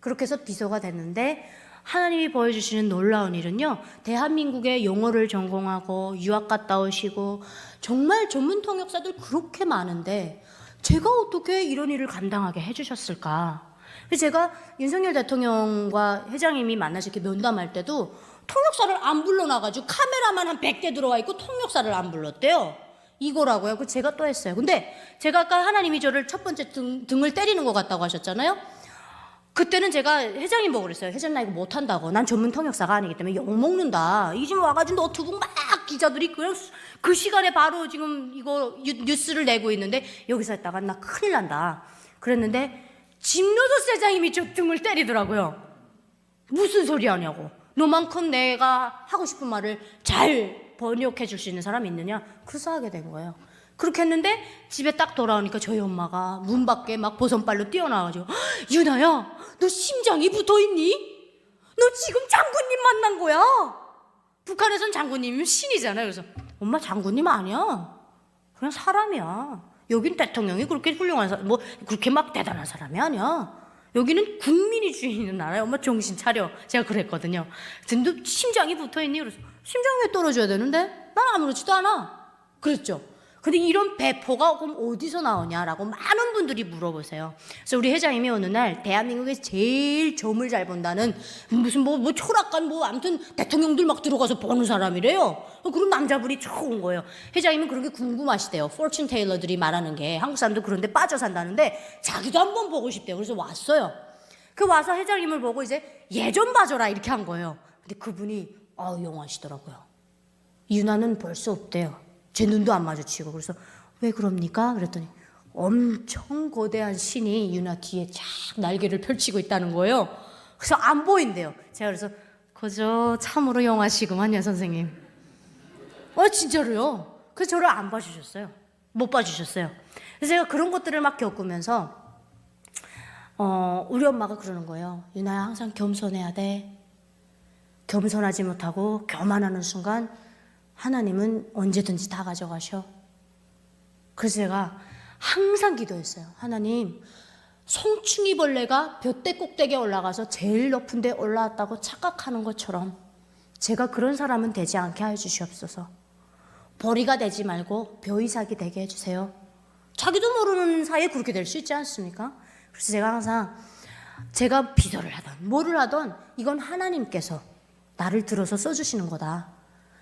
그렇게 해서 비서가 됐는데 하나님이 보여주시는 놀라운 일은요, 대한민국에 영어를 전공하고 유학 갔다 오시고 정말 전문 통역사들 그렇게 많은데 제가 어떻게 이런 일을 감당하게 해주셨을까? 제가 윤석열 대통령과 회장님이 만나서 이렇게 면담할 때도 통역사를 안 불러놔가지고 카메라만 한 100대 들어와 있고 통역사를 안 불렀대요. 이거라고요. 그 제가 또 했어요. 근데 제가 아까 하나님이 저를 첫 번째 등을 때리는 것 같다고 하셨잖아요. 그때는 제가 회장님 보고 그랬어요. 회장님 나 이거 못한다고. 난 전문 통역사가 아니기 때문에 욕먹는다. 이 집 와가지고 너튜브 막 기자들이 그냥 그 시간에 바로 지금 이거 뉴스를 내고 있는데 여기서 했다가 나 큰일 난다. 그랬는데 짐 로저스 회장님이 저 등을 때리더라고요. 무슨 소리 하냐고. 너만큼 내가 하고 싶은 말을 잘 번역해 줄 수 있는 사람 있느냐? 그래서 하게 된 거예요. 그렇게 했는데 집에 딱 돌아오니까 저희 엄마가 문 밖에 막 보선발로 뛰어나와가지고 유나야 너 심장이 붙어있니? 너 지금 장군님 만난 거야. 북한에선 장군님이면 신이잖아요. 그래서 엄마 장군님 아니야. 그냥 사람이야. 여긴 대통령이 그렇게 훌륭한 사람, 뭐 그렇게 막 대단한 사람이 아니야. 여기는 국민이 주인 있는 나라야. 엄마 정신 차려. 제가 그랬거든요. 근데 너 심장이 붙어있니? 그래서 심장이 왜 떨어져야 되는데? 난 아무렇지도 않아. 그랬죠. 근데 이런 배포가 그럼 어디서 나오냐라고 많은 분들이 물어보세요. 그래서 우리 회장님이 어느 날 대한민국에 제일 점을 잘 본다는 무슨 뭐 철학관 아무튼 대통령들 막 들어가서 보는 사람이래요. 그런 남자분이 처음 온 거예요. 회장님은 그런 게 궁금하시대요. 포춘 테일러들이 말하는 게 한국 사람도 그런 데 빠져 산다는데 자기도 한번 보고 싶대요. 그래서 왔어요. 그 와서 회장님을 보고 이제 예전 봐줘라 이렇게 한 거예요. 근데 그분이 영하시더라고요. 유나는 볼 수 없대요. 제 눈도 안 마주치고. 그래서 왜 그럽니까? 그랬더니 엄청 거대한 신이 유나 뒤에 쫙 날개를 펼치고 있다는 거예요. 그래서 안 보인대요. 제가 그래서 그저 참으로 영하시구만요 선생님. 진짜로요. 그래서 저를 안 봐주셨어요. 못 봐주셨어요. 그래서 제가 그런 것들을 막 겪으면서 우리 엄마가 그러는 거예요. 유나야 항상 겸손해야 돼. 겸손하지 못하고 교만하는 순간 하나님은 언제든지 다 가져가셔. 그래서 제가 항상 기도했어요. 하나님, 송충이 벌레가 볏대 꼭대기에 올라가서 제일 높은 데 올라왔다고 착각하는 것처럼 제가 그런 사람은 되지 않게 해주시옵소서. 보리가 되지 말고 벼이삭이 되게 해주세요. 자기도 모르는 사이에 그렇게 될 수 있지 않습니까? 그래서 제가 항상 제가 비서를 하던 뭐를 하던 이건 하나님께서 나를 들어서 써주시는 거다.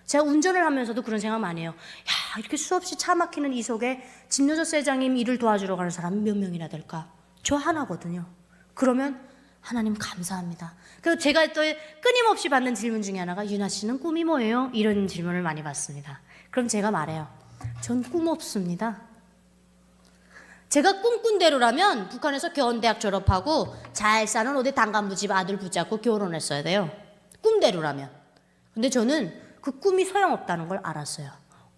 제가 운전을 하면서도 그런 생각 많이 해요. 야, 이렇게 수없이 차 막히는 이 속에 진노저스 회장님 일을 도와주러 가는 사람이 몇 명이나 될까? 저 하나거든요. 그러면 하나님 감사합니다. 그리고 제가 또 끊임없이 받는 질문 중에 하나가 유나 씨는 꿈이 뭐예요? 이런 질문을 많이 받습니다. 그럼 제가 말해요. 전 꿈 없습니다. 제가 꿈꾼 대로라면 북한에서 교원대학 졸업하고 잘 사는 어디 단간부 집 아들 붙잡고 결혼했어야 돼요. 꿈대로라면. 근데 저는 그 꿈이 소용없다는 걸 알았어요.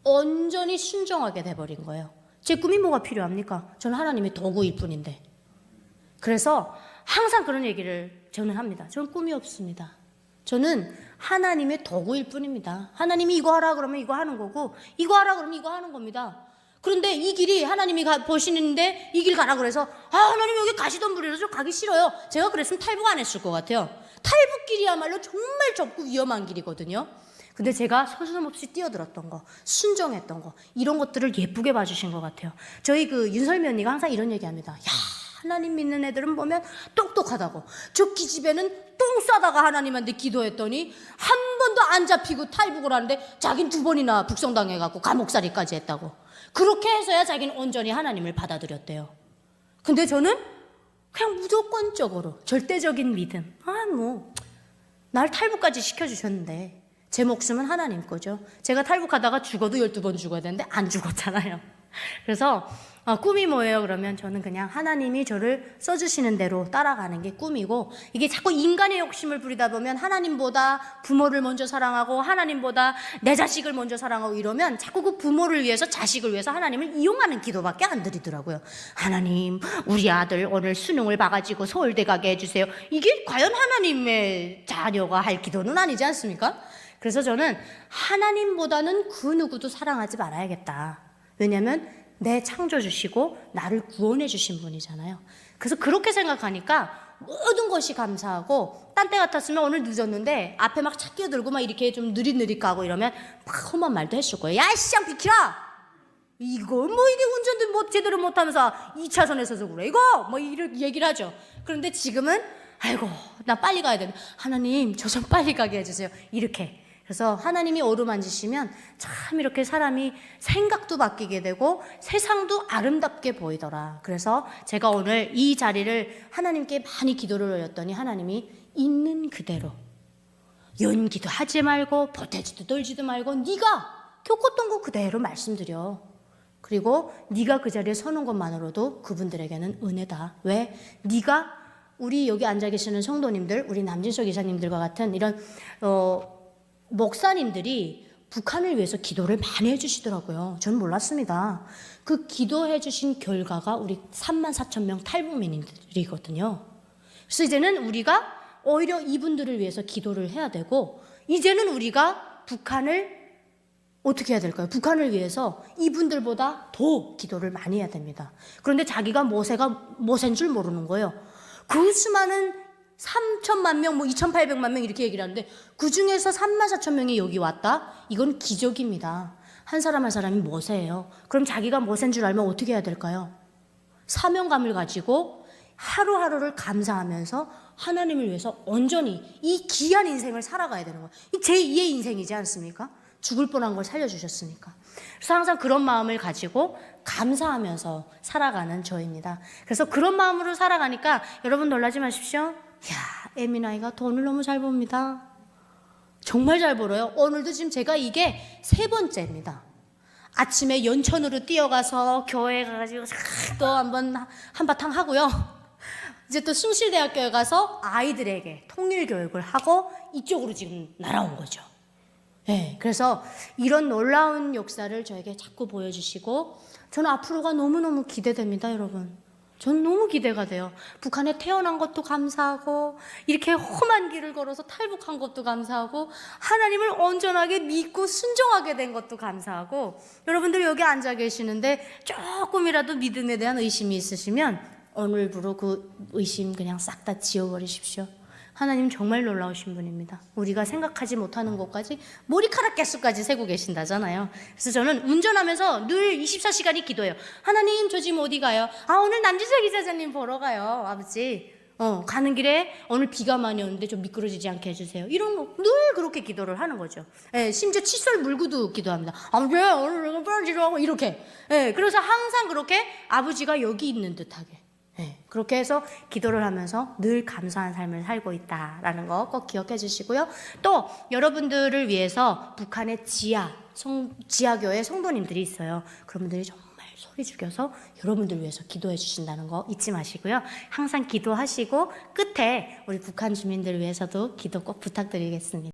온전히 순종하게 돼버린 거예요. 제 꿈이 뭐가 필요합니까? 저는 하나님의 도구일 뿐인데. 그래서 항상 그런 얘기를 저는 합니다. 저는 꿈이 없습니다. 저는 하나님의 도구일 뿐입니다. 하나님이 이거 하라 그러면 이거 하는 거고 이거 하라 그러면 이거 하는 겁니다. 그런데 이 길이 하나님이 보시는데 이 길 가라 그래서 하나님 여기 가시던 분이라서 저 가기 싫어요. 제가 그랬으면 탈북 안 했을 것 같아요. 탈북길이야말로 정말 좁고 위험한 길이거든요. 근데 제가 서슴없이 뛰어들었던 거, 순종했던 거 이런 것들을 예쁘게 봐주신 것 같아요. 저희 그 윤설미 언니가 항상 이런 얘기합니다. 야, 하나님 믿는 애들은 보면 똑똑하다고. 저 기집애는 똥 싸다가 하나님한테 기도했더니 한 번도 안 잡히고 탈북을 하는데 자긴 2번이나 북송당해갖고 감옥살이까지 했다고. 그렇게 해서야 자기는 온전히 하나님을 받아들였대요. 근데 저는 그냥 무조건적으로 절대적인 믿음. 날 탈북까지 시켜주셨는데 제 목숨은 하나님 거죠. 제가 탈북하다가 죽어도 12번 죽어야 되는데 안 죽었잖아요. 그래서 꿈이 뭐예요? 그러면 저는 그냥 하나님이 저를 써주시는 대로 따라가는 게 꿈이고, 이게 자꾸 인간의 욕심을 부리다 보면 하나님보다 부모를 먼저 사랑하고 하나님보다 내 자식을 먼저 사랑하고 이러면 자꾸 그 부모를 위해서 자식을 위해서 하나님을 이용하는 기도밖에 안 드리더라고요. 하나님 우리 아들 오늘 수능을 봐가지고 서울대 가게 해주세요. 이게 과연 하나님의 자녀가 할 기도는 아니지 않습니까? 그래서 저는 하나님보다는 그 누구도 사랑하지 말아야겠다. 왜냐하면 내 창조주시고 나를 구원해 주신 분이잖아요. 그래서 그렇게 생각하니까 모든 것이 감사하고, 딴 때 같았으면 오늘 늦었는데 앞에 막 차 끼어들고 막 이렇게 좀 느릿느릿 가고 이러면 막 험한 말도 했을 거예요. 야, 씨양 비키라! 이거 뭐 이게 운전도 뭐 제대로 못하면서 2차선에 서서 그래 이거 뭐 이렇게 얘기를 하죠. 그런데 지금은 아이고 나 빨리 가야 되는데 하나님 저 좀 빨리 가게 해주세요. 이렇게. 그래서 하나님이 어루만지시면 참 이렇게 사람이 생각도 바뀌게 되고 세상도 아름답게 보이더라. 그래서 제가 오늘 이 자리를 하나님께 많이 기도를 올렸더니 하나님이 있는 그대로, 연기도 하지 말고 보태지도 떨지도 말고 네가 겪었던 거 그대로 말씀드려. 그리고 네가 그 자리에 서는 것만으로도 그분들에게는 은혜다. 왜? 네가 우리 여기 앉아 계시는 성도님들, 우리 남진석 이사님들과 같은 이런 목사님들이 북한을 위해서 기도를 많이 해주시더라고요. 저는 몰랐습니다. 그 기도해 주신 결과가 우리 34,000명 탈북민들이거든요. 그래서 이제는 우리가 오히려 이분들을 위해서 기도를 해야 되고, 이제는 우리가 북한을 어떻게 해야 될까요? 북한을 위해서 이분들보다 더 기도를 많이 해야 됩니다. 그런데 자기가 모세인 줄 모르는 거예요. 그 수많은 3천만 명, 2,800만 명 이렇게 얘기를 하는데 그 중에서 34,000명이 여기 왔다? 이건 기적입니다. 한 사람 한 사람이 모세예요. 그럼 자기가 모세인 줄 알면 어떻게 해야 될까요? 사명감을 가지고 하루하루를 감사하면서 하나님을 위해서 온전히 이 귀한 인생을 살아가야 되는 거예요. 이 제2의 인생이지 않습니까? 죽을 뻔한 걸 살려주셨으니까. 그래서 항상 그런 마음을 가지고 감사하면서 살아가는 저입니다. 그래서 그런 마음으로 살아가니까 여러분 놀라지 마십시오. 야, 에미나이가 돈을 너무 잘 법니다. 정말 잘 벌어요. 오늘도 지금 제가 이게 3번째입니다. 아침에 연천으로 뛰어가서 교회에 가가지고 또 한바탕 하고요. 이제 또 숭실대학교에 가서 아이들에게 통일교육을 하고 이쪽으로 지금 날아온 거죠. 네, 그래서 이런 놀라운 역사를 저에게 자꾸 보여주시고 저는 앞으로가 너무너무 기대됩니다, 여러분. 저는 너무 기대가 돼요. 북한에 태어난 것도 감사하고 이렇게 험한 길을 걸어서 탈북한 것도 감사하고 하나님을 온전하게 믿고 순종하게 된 것도 감사하고, 여러분들 여기 앉아 계시는데 조금이라도 믿음에 대한 의심이 있으시면 오늘부로 그 의심 그냥 싹 다 지워버리십시오. 하나님 정말 놀라우신 분입니다. 우리가 생각하지 못하는 것까지 머리카락 개수까지 세고 계신다잖아요. 그래서 저는 운전하면서 늘 24시간이 기도해요. 하나님 저 지금 어디 가요? 오늘 남진석 이사장님 보러 가요. 아버지 가는 길에 오늘 비가 많이 오는데 좀 미끄러지지 않게 해주세요. 이런 거 늘 그렇게 기도를 하는 거죠. 예, 심지어 칫솔 물고도 기도합니다. 아버지 오늘 내가 빠지라고 이렇게. 예, 그래서 항상 그렇게 아버지가 여기 있는 듯하게. 예, 그렇게 해서 기도를 하면서 늘 감사한 삶을 살고 있다라는 거 꼭 기억해 주시고요. 또 여러분들을 위해서 북한의 지하교회 성도님들이 있어요. 그런 분들이 정말 소리 죽여서 여러분들 위해서 기도해 주신다는 거 잊지 마시고요. 항상 기도하시고 끝에 우리 북한 주민들 위해서도 기도 꼭 부탁드리겠습니다.